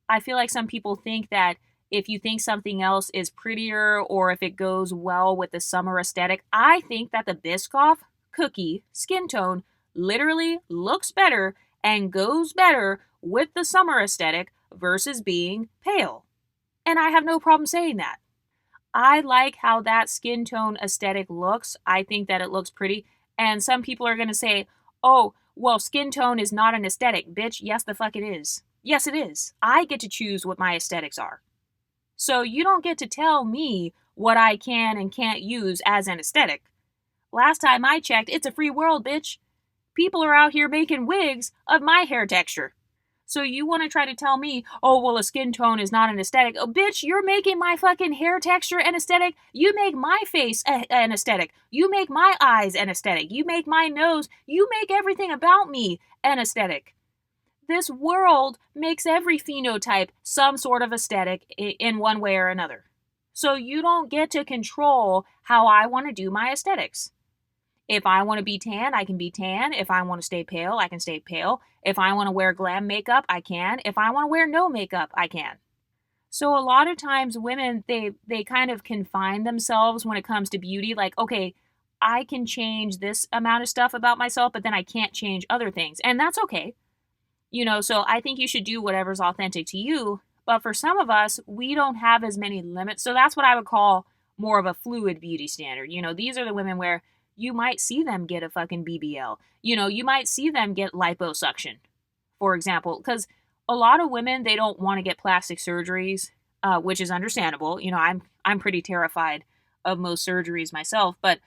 I feel like some people think that if you think something else is prettier or if it goes well with the summer aesthetic, I think that the Biscoff cookie skin tone literally looks better and goes better with the summer aesthetic versus being pale. And I have no problem saying that. I like how that skin tone aesthetic looks. I think that it looks pretty. And some people are going to say, oh, well, skin tone is not an aesthetic. Bitch, yes, the fuck it is. Yes, it is. I get to choose what my aesthetics are. So you don't get to tell me what I can and can't use as an aesthetic. Last time I checked, it's a free world, bitch. People are out here making wigs of my hair texture. So you want to try to tell me, oh, well, a skin tone is not an aesthetic. Oh, bitch, you're making my fucking hair texture an aesthetic. You make my face an aesthetic. You make my eyes an aesthetic. You make my nose. You make everything about me an aesthetic. This world makes every phenotype some sort of aesthetic in one way or another. So you don't get to control how I want to do my aesthetics. If I want to be tan, I can be tan. If I want to stay pale, I can stay pale. If I want to wear glam makeup, I can. If I want to wear no makeup, I can. So a lot of times women they kind of confine themselves when it comes to beauty like, okay, I can change this amount of stuff about myself, but then I can't change other things. And that's okay. So I think you should do whatever's authentic to you. But for some of us, we don't have as many limits. So that's what I would call more of a fluid beauty standard. These are the women where you might see them get a fucking BBL. You might see them get liposuction, for example, because a lot of women, they don't want to get plastic surgeries, which is understandable. I'm pretty terrified of most surgeries myself, but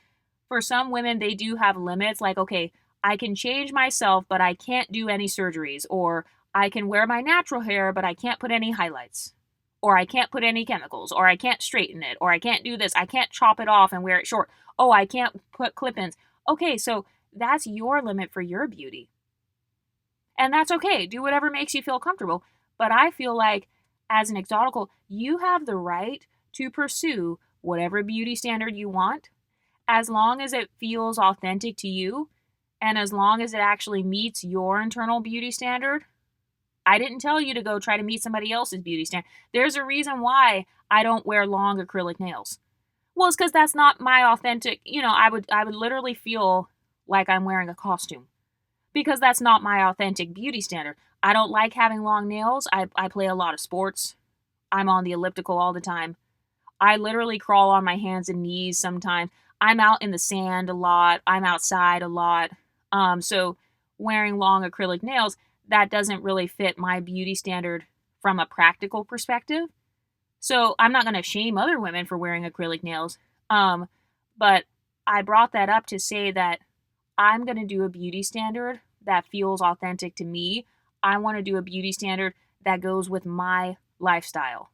for some women, they do have limits. Like, okay, I can change myself, but I can't do any surgeries, or I can wear my natural hair, but I can't put any highlights, or I can't put any chemicals, or I can't straighten it, or I can't do this. I can't chop it off and wear it short. Oh, I can't put clip-ins. Okay, so that's your limit for your beauty. And that's okay. Do whatever makes you feel comfortable. But I feel like as an exotical, you have the right to pursue whatever beauty standard you want as long as it feels authentic to you and as long as it actually meets your internal beauty standard. I didn't tell you to go try to meet somebody else's beauty standard. There's a reason why I don't wear long acrylic nails. Well, it's because that's not my authentic, I would literally feel like I'm wearing a costume because that's not my authentic beauty standard. I don't like having long nails. I play a lot of sports. I'm on the elliptical all the time. I literally crawl on my hands and knees sometimes. I'm out in the sand a lot. I'm outside a lot. So wearing long acrylic nails, that doesn't really fit my beauty standard from a practical perspective. So I'm not going to shame other women for wearing acrylic nails. But I brought that up to say that I'm going to do a beauty standard that feels authentic to me. I want to do a beauty standard that goes with my lifestyle.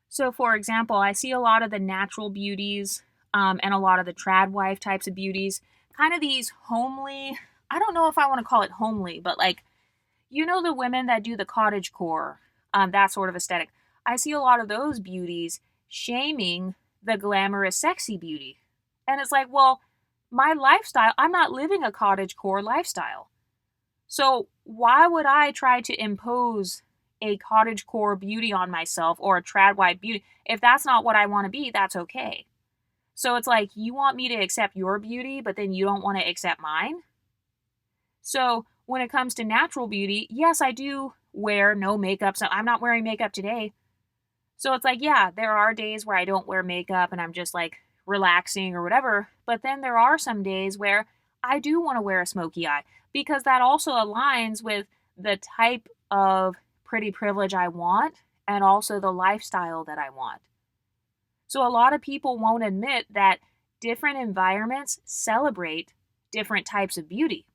So, for example, I see a lot of the natural beauties and a lot of the trad wife types of beauties, kind of these homely, I don't know if I want to call it homely, but like, the women that do the cottage core, that sort of aesthetic. I see a lot of those beauties shaming the glamorous, sexy beauty. And it's like, well, my lifestyle, I'm not living a cottage core lifestyle. So why would I try to impose a cottage core beauty on myself or a trad white beauty? If that's not what I want to be, that's okay. So it's like, you want me to accept your beauty, but then you don't want to accept mine? So when it comes to natural beauty, yes, I do wear no makeup. So I'm not wearing makeup today. So it's like, yeah, there are days where I don't wear makeup and I'm just like relaxing or whatever. But then there are some days where I do want to wear a smoky eye because that also aligns with the type of pretty privilege I want and also the lifestyle that I want. So a lot of people won't admit that different environments celebrate different types of beauty.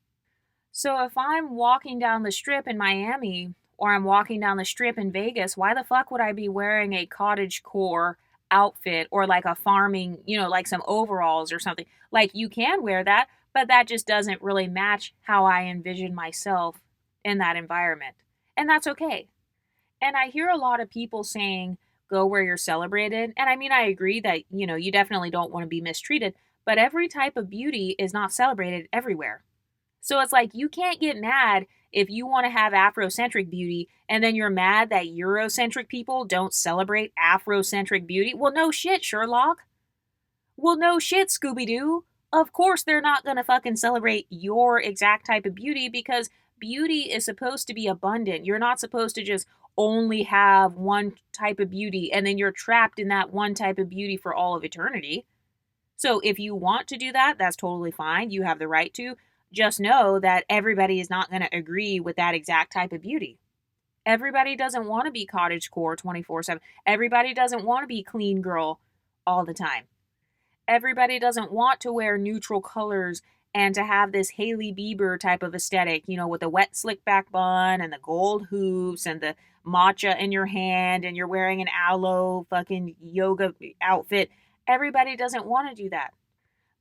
So if I'm walking down the strip in Miami or I'm walking down the strip in Vegas, why the fuck would I be wearing a cottage core outfit or like a farming, like some overalls or something? Like, you can wear that, but that just doesn't really match how I envision myself in that environment. And that's okay. And I hear a lot of people saying, go where you're celebrated. And I mean, I agree that, you definitely don't want to be mistreated, but every type of beauty is not celebrated everywhere. So it's like you can't get mad if you want to have Afrocentric beauty and then you're mad that Eurocentric people don't celebrate Afrocentric beauty. Well, no shit, Sherlock. Well, no shit, Scooby Doo. Of course, they're not going to fucking celebrate your exact type of beauty because beauty is supposed to be abundant. You're not supposed to just only have one type of beauty and then you're trapped in that one type of beauty for all of eternity. So if you want to do that, that's totally fine. You have the right to. Just know that everybody is not going to agree with that exact type of beauty. Everybody doesn't want to be cottagecore 24/7. Everybody doesn't want to be clean girl all the time. Everybody doesn't want to wear neutral colors and to have this Hailey Bieber type of aesthetic, with the wet slick back bun and the gold hoops and the matcha in your hand and you're wearing an aloe fucking yoga outfit. Everybody doesn't want to do that.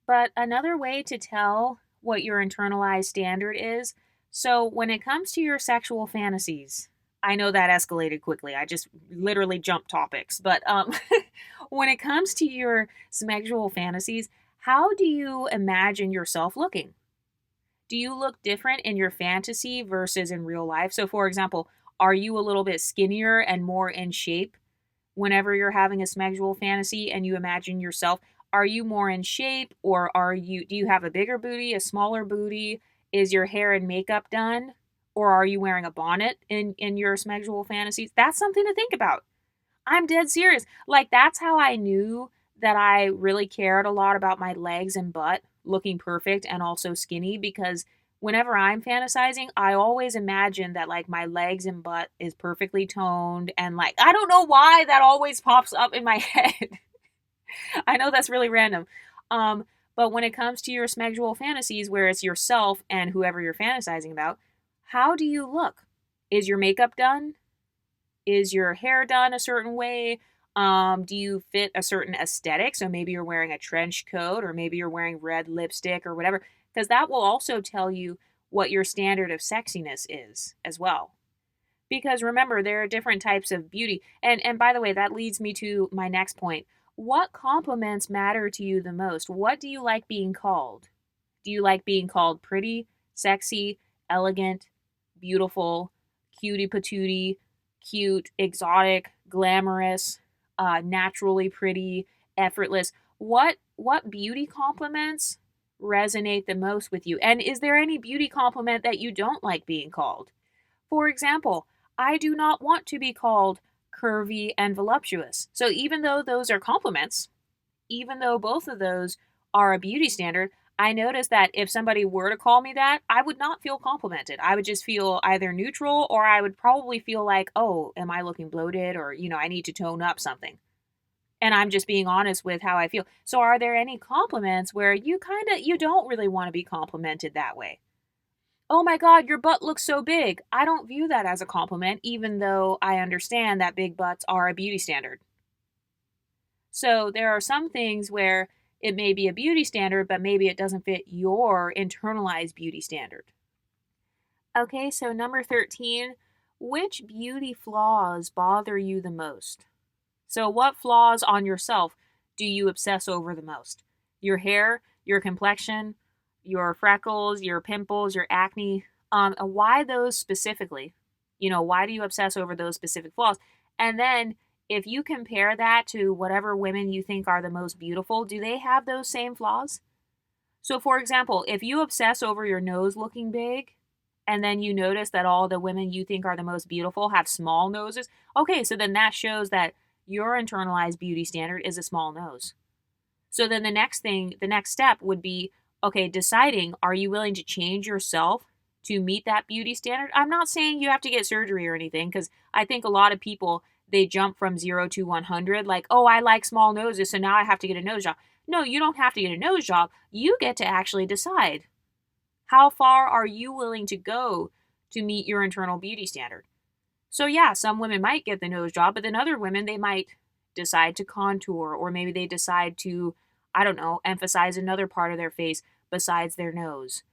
But another way to tell what your internalized standard is, so when it comes to your sexual fantasies, I know that escalated quickly. I just literally jumped topics. But when it comes to your sexual fantasies, how do you imagine yourself looking? Do you look different in your fantasy versus in real life? So, for example, are you a little bit skinnier and more in shape whenever you're having a sexual fantasy and you imagine yourself? Are you more in shape, or do you have a bigger booty, a smaller booty? Is your hair and makeup done? Or are you wearing a bonnet in your sexual fantasies? That's something to think about. I'm dead serious. Like, that's how I knew that I really cared a lot about my legs and butt looking perfect and also skinny, because whenever I'm fantasizing, I always imagine that like my legs and butt is perfectly toned, and like I don't know why that always pops up in my head. I know that's really random. Um, but when it comes to your sexual fantasies, where it's yourself and whoever you're fantasizing about, how do you look? Is your makeup done? Is your hair done a certain way? Do you fit a certain aesthetic? So maybe you're wearing a trench coat, or maybe you're wearing red lipstick or whatever, because that will also tell you what your standard of sexiness is as well. Because remember, there are different types of beauty. And by the way, that leads me to my next point. What compliments matter to you the most? What do you like being called? Do you like being called pretty, sexy, elegant, beautiful, cutie patootie, cute, exotic, glamorous, naturally pretty, effortless? What beauty compliments resonate the most with you? And is there any beauty compliment that you don't like being called? For example, I do not want to be called curvy and voluptuous. So even though those are compliments, even though both of those are a beauty standard, I noticed that if somebody were to call me that, I would not feel complimented. I would just feel either neutral, or I would probably feel like, oh, am I looking bloated, or, I need to tone up something. And I'm just being honest with how I feel. So are there any compliments where you don't really want to be complimented that way? Oh my God, your butt looks so big. I don't view that as a compliment, even though I understand that big butts are a beauty standard. So there are some things where it may be a beauty standard, but maybe it doesn't fit your internalized beauty standard. Okay, so number 13, which beauty flaws bother you the most? So, what flaws on yourself do you obsess over the most? Your hair, your complexion, your freckles, your pimples, your acne. Why those specifically? Why do you obsess over those specific flaws? And then, if you compare that to whatever women you think are the most beautiful, do they have those same flaws? So, for example, if you obsess over your nose looking big, and then you notice that all the women you think are the most beautiful have small noses, okay, so then that shows that your internalized beauty standard is a small nose. So then the next step would be, okay, deciding, are you willing to change yourself to meet that beauty standard? I'm not saying you have to get surgery or anything, because I think a lot of people, they jump from 0 to 100, like, oh, I like small noses, so now I have to get a nose job. No, you don't have to get a nose job. You get to actually decide, how far are you willing to go to meet your internal beauty standard? So yeah, some women might get the nose job, but then other women, they might decide to contour, or maybe they decide to, I don't know, emphasize another part of their face besides their nose.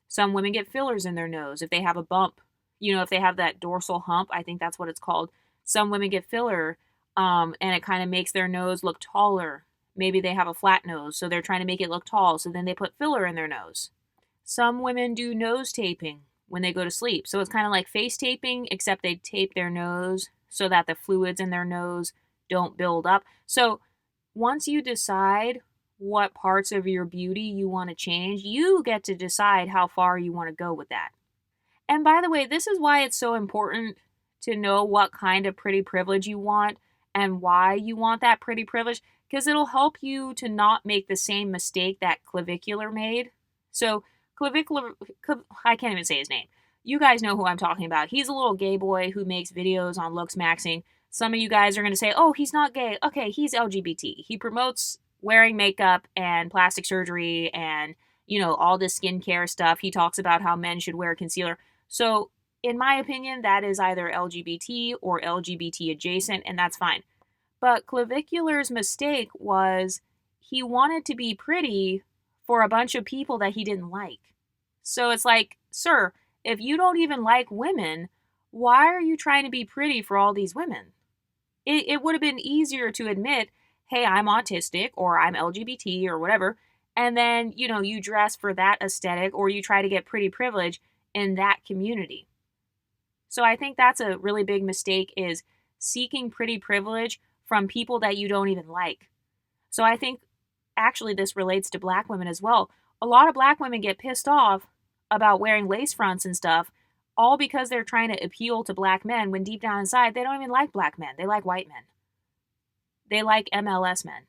Some women get fillers in their nose if they have a bump. If they have that dorsal hump, I think that's what it's called. Some women get filler, and it kind of makes their nose look taller. Maybe they have a flat nose, so they're trying to make it look tall, so then they put filler in their nose. Some women do nose taping when they go to sleep. So it's kind of like face taping, except they tape their nose so that the fluids in their nose don't build up. So once you decide what parts of your beauty you want to change, you get to decide how far you want to go with that. And by the way, this is why it's so important to know what kind of pretty privilege you want and why you want that pretty privilege, because it'll help you to not make the same mistake that Clavicular made. So, Clavicular, I can't even say his name. You guys know who I'm talking about. He's a little gay boy who makes videos on looks maxing. Some of you guys are going to say, oh, he's not gay. Okay, he's LGBT. He promotes wearing makeup and plastic surgery and, all this skincare stuff. He talks about how men should wear concealer. So, in my opinion, that is either LGBT or LGBT adjacent, and that's fine. But Clavicular's mistake was he wanted to be pretty for a bunch of people that he didn't like. So it's like, sir, if you don't even like women, why are you trying to be pretty for all these women? It would have been easier to admit, hey, I'm autistic or I'm LGBT or whatever, and then, you dress for that aesthetic or you try to get pretty privilege in that community. So I think that's a really big mistake, is seeking pretty privilege from people that you don't even like. So I think actually this relates to black women as well. A lot of black women get pissed off about wearing lace fronts and stuff, all because they're trying to appeal to black men when deep down inside they don't even like black men. They like white men. They like MLS men.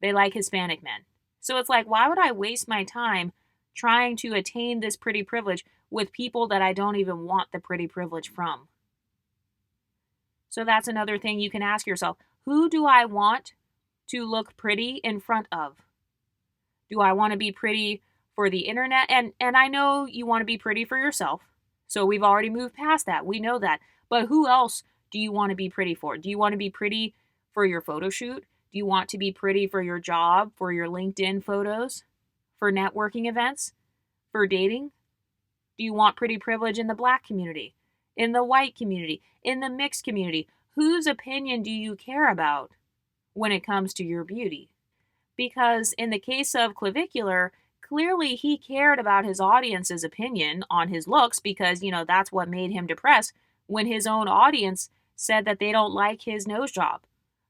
They like Hispanic men. So it's like, why would I waste my time trying to attain this pretty privilege with people that I don't even want the pretty privilege from? So that's another thing you can ask yourself. Who do I want to look pretty in front of? Do I want to be pretty for the internet? And I know you want to be pretty for yourself. So we've already moved past that. We know that. But who else do you want to be pretty for? Do you want to be pretty for your photo shoot? Do you want to be pretty for your job, for your LinkedIn photos, for networking events, for dating? Do you want pretty privilege in the black community, in the white community, in the mixed community? Whose opinion do you care about when it comes to your beauty? Because in the case of Clavicular, clearly he cared about his audience's opinion on his looks because, that's what made him depressed when his own audience said that they don't like his nose job.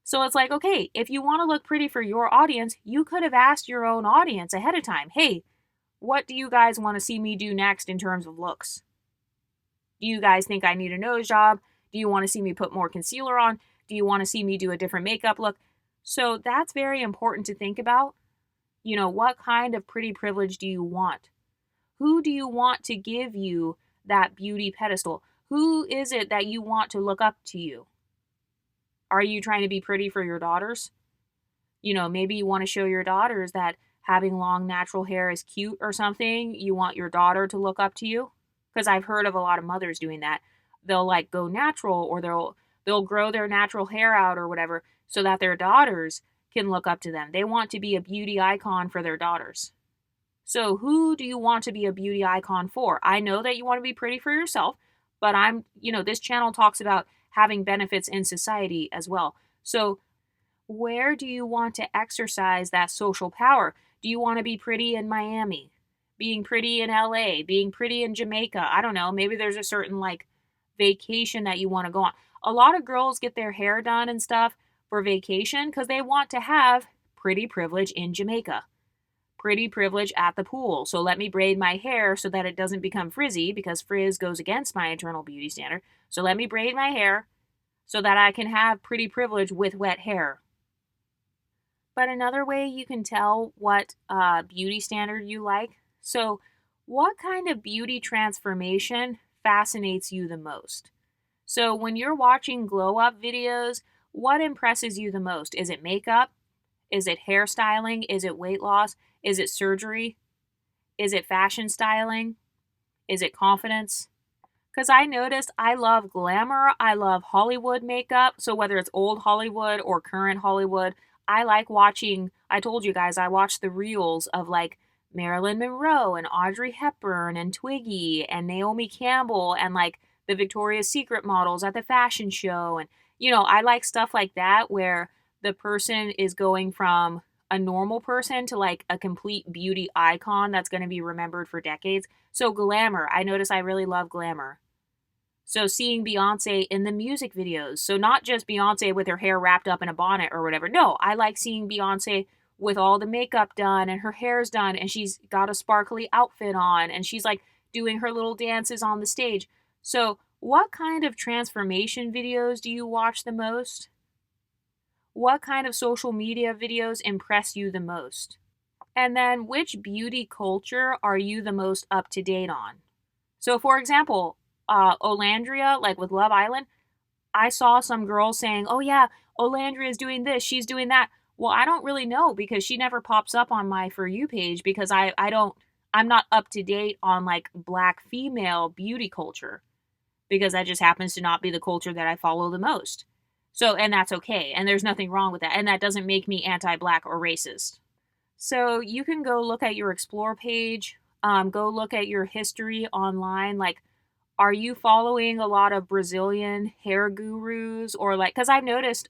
So it's like, okay, if you want to look pretty for your audience, you could have asked your own audience ahead of time, hey, what do you guys want to see me do next in terms of looks? Do you guys think I need a nose job? Do you want to see me put more concealer on? Do you want to see me do a different makeup look? So that's very important to think about. What kind of pretty privilege do you want? Who do you want to give you that beauty pedestal? Who is it that you want to look up to you? Are you trying to be pretty for your daughters? Maybe you want to show your daughters that having long natural hair is cute or something. You want your daughter to look up to you. Because I've heard of a lot of mothers doing that. They'll go natural, or they'll grow their natural hair out or whatever so that their daughters can look up to them. They want to be a beauty icon for their daughters. So who do you want to be a beauty icon for? I know that you want to be pretty for yourself, but this channel talks about having benefits in society as well. So where do you want to exercise that social power? Do you want to be pretty in Miami? Being pretty in LA? Being pretty in Jamaica? I don't know. Maybe there's a certain vacation that you want to go on. A lot of girls get their hair done and stuff for vacation because they want to have pretty privilege in Jamaica. Pretty privilege at the pool. So let me braid my hair so that it doesn't become frizzy, because frizz goes against my internal beauty standard. So let me braid my hair so that I can have pretty privilege with wet hair. But another way you can tell what beauty standard you like. So what kind of beauty transformation fascinates you the most? So when you're watching glow up videos, what impresses you the most? Is it makeup? Is it hairstyling? Is it weight loss? Is it surgery? Is it fashion styling? Is it confidence? Because I noticed I love glamour. I love Hollywood makeup. So whether it's old Hollywood or current Hollywood, I like watching, I told you guys, I watch the reels of Marilyn Monroe and Audrey Hepburn and Twiggy and Naomi Campbell and the Victoria's Secret models at the fashion show. And, I like stuff like that where the person is going from a normal person to like a complete beauty icon that's going to be remembered for decades. So glamour, I notice I really love glamour. So seeing Beyonce in the music videos. So not just Beyonce with her hair wrapped up in a bonnet or whatever. No, I like seeing Beyonce with all the makeup done and her hair's done and she's got a sparkly outfit on and she's like doing her little dances on the stage. So, what kind of transformation videos do you watch the most? What kind of social media videos impress you the most? And then, which beauty culture are you the most up to date on? So, for example, Olandria, like with Love Island, I saw some girls saying, oh, yeah, Olandria is doing this, she's doing that. Well, I don't really know because she never pops up on my For You page because I'm not up to date on like black female beauty culture because that just happens to not be the culture that I follow the most. So, and that's okay. And there's nothing wrong with that. And that doesn't make me anti black or racist. So, you can go look at your Explore page, go look at your history online. Like, are you following a lot of Brazilian hair gurus or like, because I've noticed,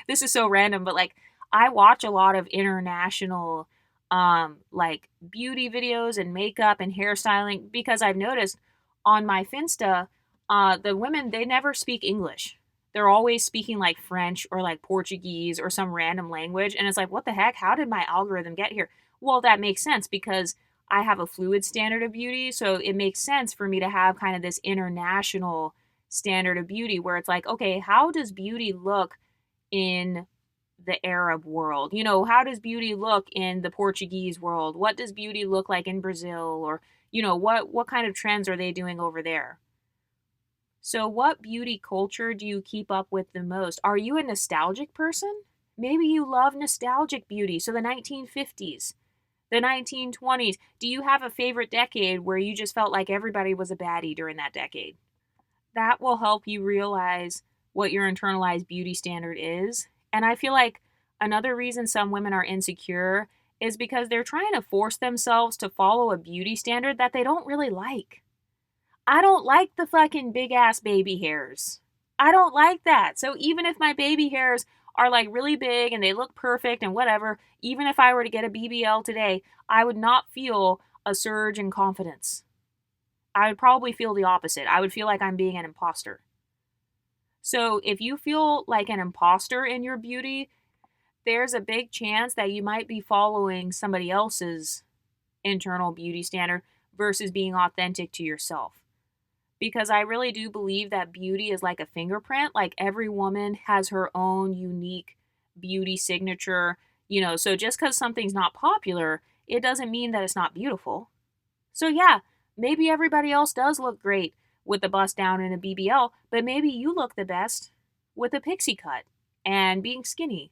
this is so random, but like, I watch a lot of international, like beauty videos and makeup and hairstyling because I've noticed on my Finsta, the women, they never speak English. They're always speaking like French or like Portuguese or some random language. And it's like, what the heck? How did my algorithm get here? Well, that makes sense because I have a fluid standard of beauty. So it makes sense for me to have kind of this international standard of beauty where it's like, okay, how does beauty look in the Arab world? You know, how does beauty look in the Portuguese world? What does beauty look like in Brazil? Or, you know, what kind of trends are they doing over there? So, what beauty culture do you keep up with the most? Are you a nostalgic person? Maybe you love nostalgic beauty. So, the 1950s, the 1920s. Do you have a favorite decade where you just felt like everybody was a baddie during that decade? That will help you realize what your internalized beauty standard is. And I feel like another reason some women are insecure is because they're trying to force themselves to follow a beauty standard that they don't really like. I don't like the fucking big ass baby hairs. I don't like that. So even if my baby hairs are like really big and they look perfect and whatever, even if I were to get a BBL today, I would not feel a surge in confidence. I would probably feel the opposite. I would feel like I'm being an imposter. So if you feel like an imposter in your beauty, there's a big chance that you might be following somebody else's internal beauty standard versus being authentic to yourself. Because I really do believe that beauty is like a fingerprint. Like every woman has her own unique beauty signature, you know. So just because something's not popular, it doesn't mean that it's not beautiful. So yeah, maybe everybody else does look great with the bust down and a BBL, but maybe you look the best with a pixie cut and being skinny.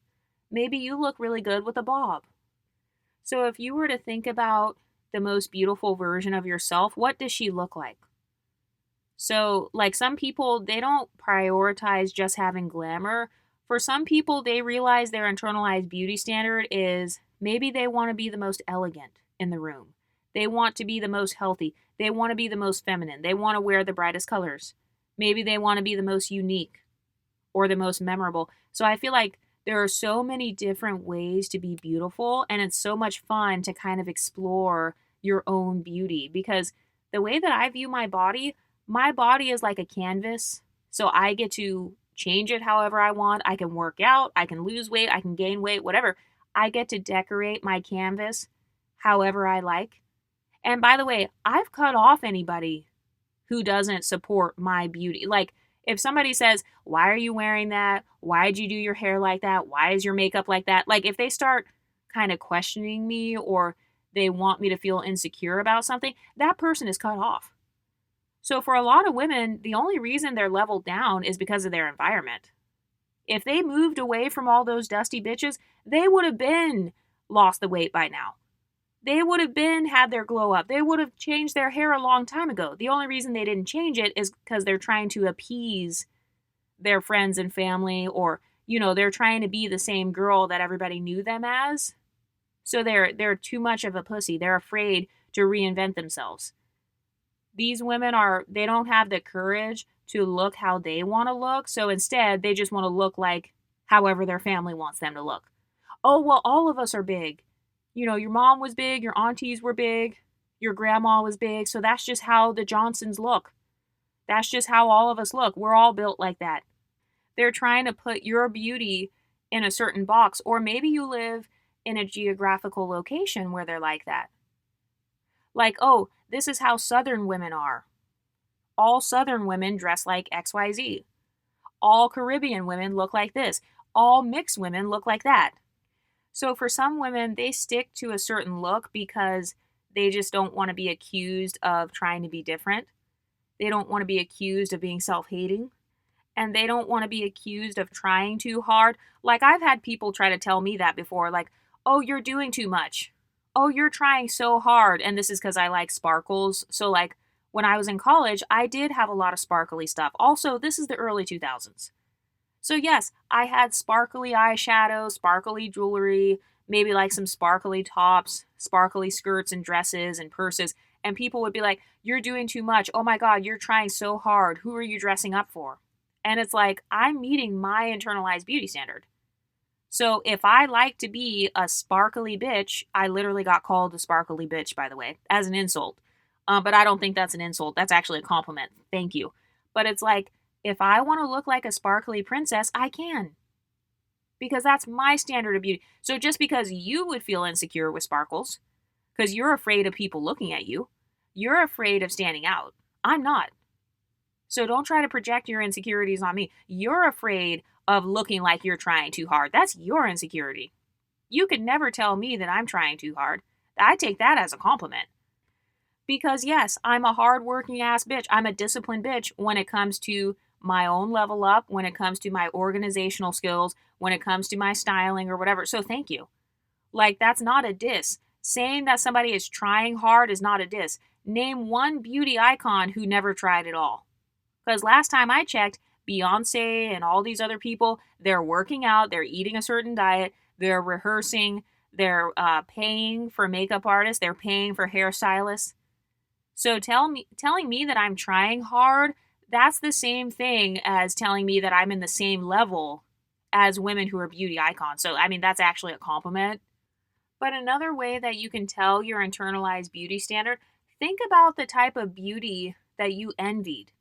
Maybe you look really good with a bob. So if you were to think about the most beautiful version of yourself, what does she look like? So, like some people, they don't prioritize just having glamour. For some people, they realize their internalized beauty standard is maybe they want to be the most elegant in the room. They want to be the most healthy. They want to be the most feminine. They want to wear the brightest colors. Maybe they want to be the most unique or the most memorable. So I feel like there are so many different ways to be beautiful, and it's so much fun to kind of explore your own beauty because the way that I view my body is like a canvas. So I get to change it however I want. I can work out, I can lose weight, I can gain weight, whatever. I get to decorate my canvas however I like. And by the way, I've cut off anybody who doesn't support my beauty. Like, if somebody says, why are you wearing that? Why'd you do your hair like that? Why is your makeup like that? Like, if they start kind of questioning me or they want me to feel insecure about something, that person is cut off. So, for a lot of women, the only reason they're leveled down is because of their environment. If they moved away from all those dusty bitches, they would have been lost the weight by now. They would have been had their glow up. They would have changed their hair a long time ago. The only reason they didn't change it is because they're trying to appease their friends and family, or, you know, they're trying to be the same girl that everybody knew them as. So they're too much of a pussy. They're afraid to reinvent themselves. These women they don't have the courage to look how they want to look. So instead, they just want to look like however their family wants them to look. Oh, well, all of us are big. Your mom was big, your aunties were big, your grandma was big. So that's just how the Johnsons look. That's just how all of us look. We're all built like that. They're trying to put your beauty in a certain box, or maybe you live in a geographical location where they're like that. Like, oh, this is how Southern women are. All Southern women dress like XYZ. All Caribbean women look like this. All mixed women look like that. So for some women, they stick to a certain look because they just don't want to be accused of trying to be different. They don't want to be accused of being self hating. And they don't want to be accused of trying too hard. Like, I've had people try to tell me that before, like, oh, you're doing too much. Oh, you're trying so hard. And this is because I like sparkles. So, like, when I was in college, I did have a lot of sparkly stuff. Also, this is the early 2000s. So, yes, I had sparkly eyeshadow, sparkly jewelry, maybe like some sparkly tops, sparkly skirts and dresses and purses. And people would be like, you're doing too much. Oh my God, you're trying so hard. Who are you dressing up for? And it's like, I'm meeting my internalized beauty standard. So if I like to be a sparkly bitch, I literally got called a sparkly bitch, by the way, as an insult. But I don't think that's an insult. That's actually a compliment. Thank you. But it's like, if I want to look like a sparkly princess, I can. Because that's my standard of beauty. So just because you would feel insecure with sparkles, because you're afraid of people looking at you, you're afraid of standing out. I'm not. So don't try to project your insecurities on me. You're afraid of looking like you're trying too hard. That's your insecurity. You could never tell me that I'm trying too hard. I take that as a compliment. Because yes, I'm a hardworking ass bitch. I'm a disciplined bitch when it comes to my own level up, when it comes to my organizational skills, when it comes to my styling or whatever. So thank you. Like, that's not a diss. Saying that somebody is trying hard is not a diss. Name one beauty icon who never tried at all. Because last time I checked, Beyonce and all these other people, they're working out, they're eating a certain diet, they're rehearsing, they're paying for makeup artists, they're paying for hairstylists. So telling me that I'm trying hard, that's the same thing as telling me that I'm in the same level as women who are beauty icons. So, I mean, that's actually a compliment. But another way that you can tell your internalized beauty standard, think about the type of beauty that you envied.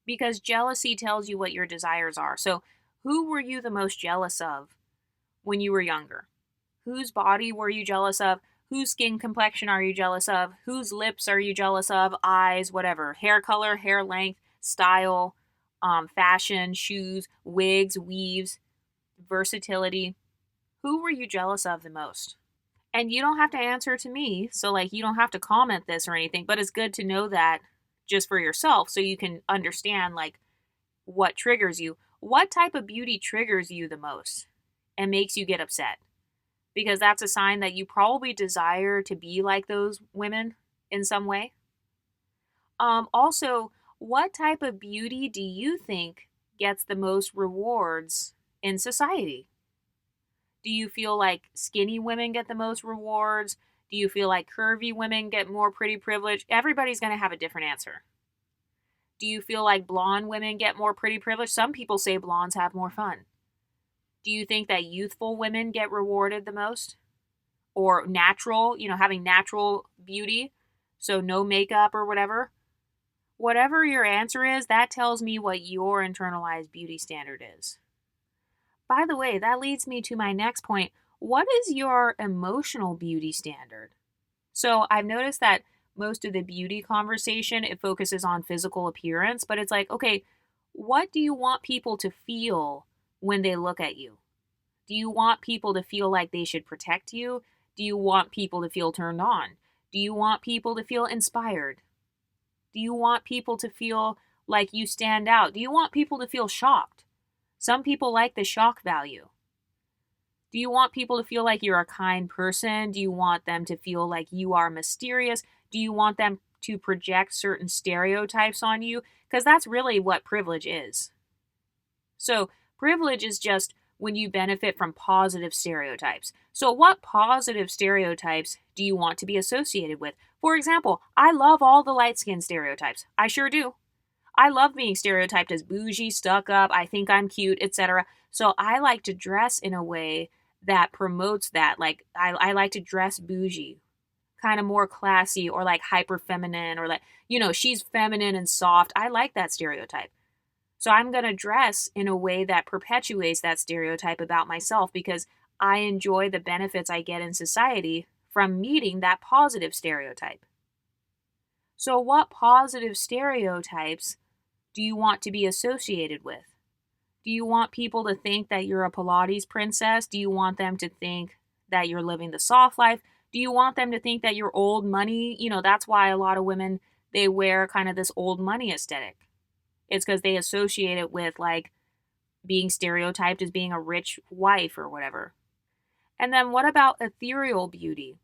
Because jealousy tells you what your desires are. So, who were you the most jealous of when you were younger? Whose body were you jealous of? Whose skin complexion are you jealous of? Whose lips are you jealous of? Eyes, whatever. Hair color, hair length, style, fashion, shoes, wigs, weaves, versatility. Who were you jealous of the most? And you don't have to answer to me. So, like, you don't have to comment this or anything, but it's good to know that just for yourself so you can understand, like, what triggers you. What type of beauty triggers you the most and makes you get upset? Because that's a sign that you probably desire to be like those women in some way. Also, what type of beauty do you think gets the most rewards in society? Do you feel like skinny women get the most rewards? Do you feel like curvy women get more pretty privilege? Everybody's going to have a different answer. Do you feel like blonde women get more pretty privilege? Some people say blondes have more fun. Do you think that youthful women get rewarded the most? Or natural, having natural beauty, so no makeup or whatever? Whatever your answer is, that tells me what your internalized beauty standard is. By the way, that leads me to my next point. What is your emotional beauty standard? So I've noticed that most of the beauty conversation, it focuses on physical appearance, but it's like, okay, what do you want people to feel when they look at you? Do you want people to feel like they should protect you? Do you want people to feel turned on? Do you want people to feel inspired? Do you want people to feel like you stand out? Do you want people to feel shocked? Some people like the shock value. Do you want people to feel like you're a kind person? Do you want them to feel like you are mysterious? Do you want them to project certain stereotypes on you? Because that's really what privilege is. So, privilege is just when you benefit from positive stereotypes. So, what positive stereotypes do you want to be associated with? For example, I love all the light skin stereotypes. I sure do. I love being stereotyped as bougie, stuck up, I think I'm cute, etc. So I like to dress in a way that promotes that. Like, I like to dress bougie, kind of more classy, or like hyper feminine, or like, she's feminine and soft. I like that stereotype. So I'm going to dress in a way that perpetuates that stereotype about myself because I enjoy the benefits I get in society from meeting that positive stereotype. So, what positive stereotypes do you want to be associated with? Do you want people to think that you're a Pilates princess? Do you want them to think that you're living the soft life? Do you want them to think that you're old money? That's why a lot of women, they wear kind of this old money aesthetic. It's because they associate it with like being stereotyped as being a rich wife or whatever. And then what about ethereal beauty?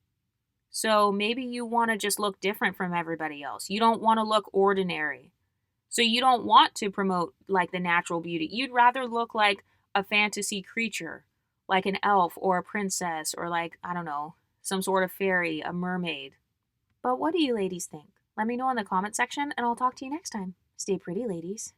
So maybe you want to just look different from everybody else. You don't want to look ordinary. So you don't want to promote like the natural beauty. You'd rather look like a fantasy creature, like an elf or a princess or like, I don't know, some sort of fairy, a mermaid. But what do you ladies think? Let me know in the comment section and I'll talk to you next time. Stay pretty, ladies.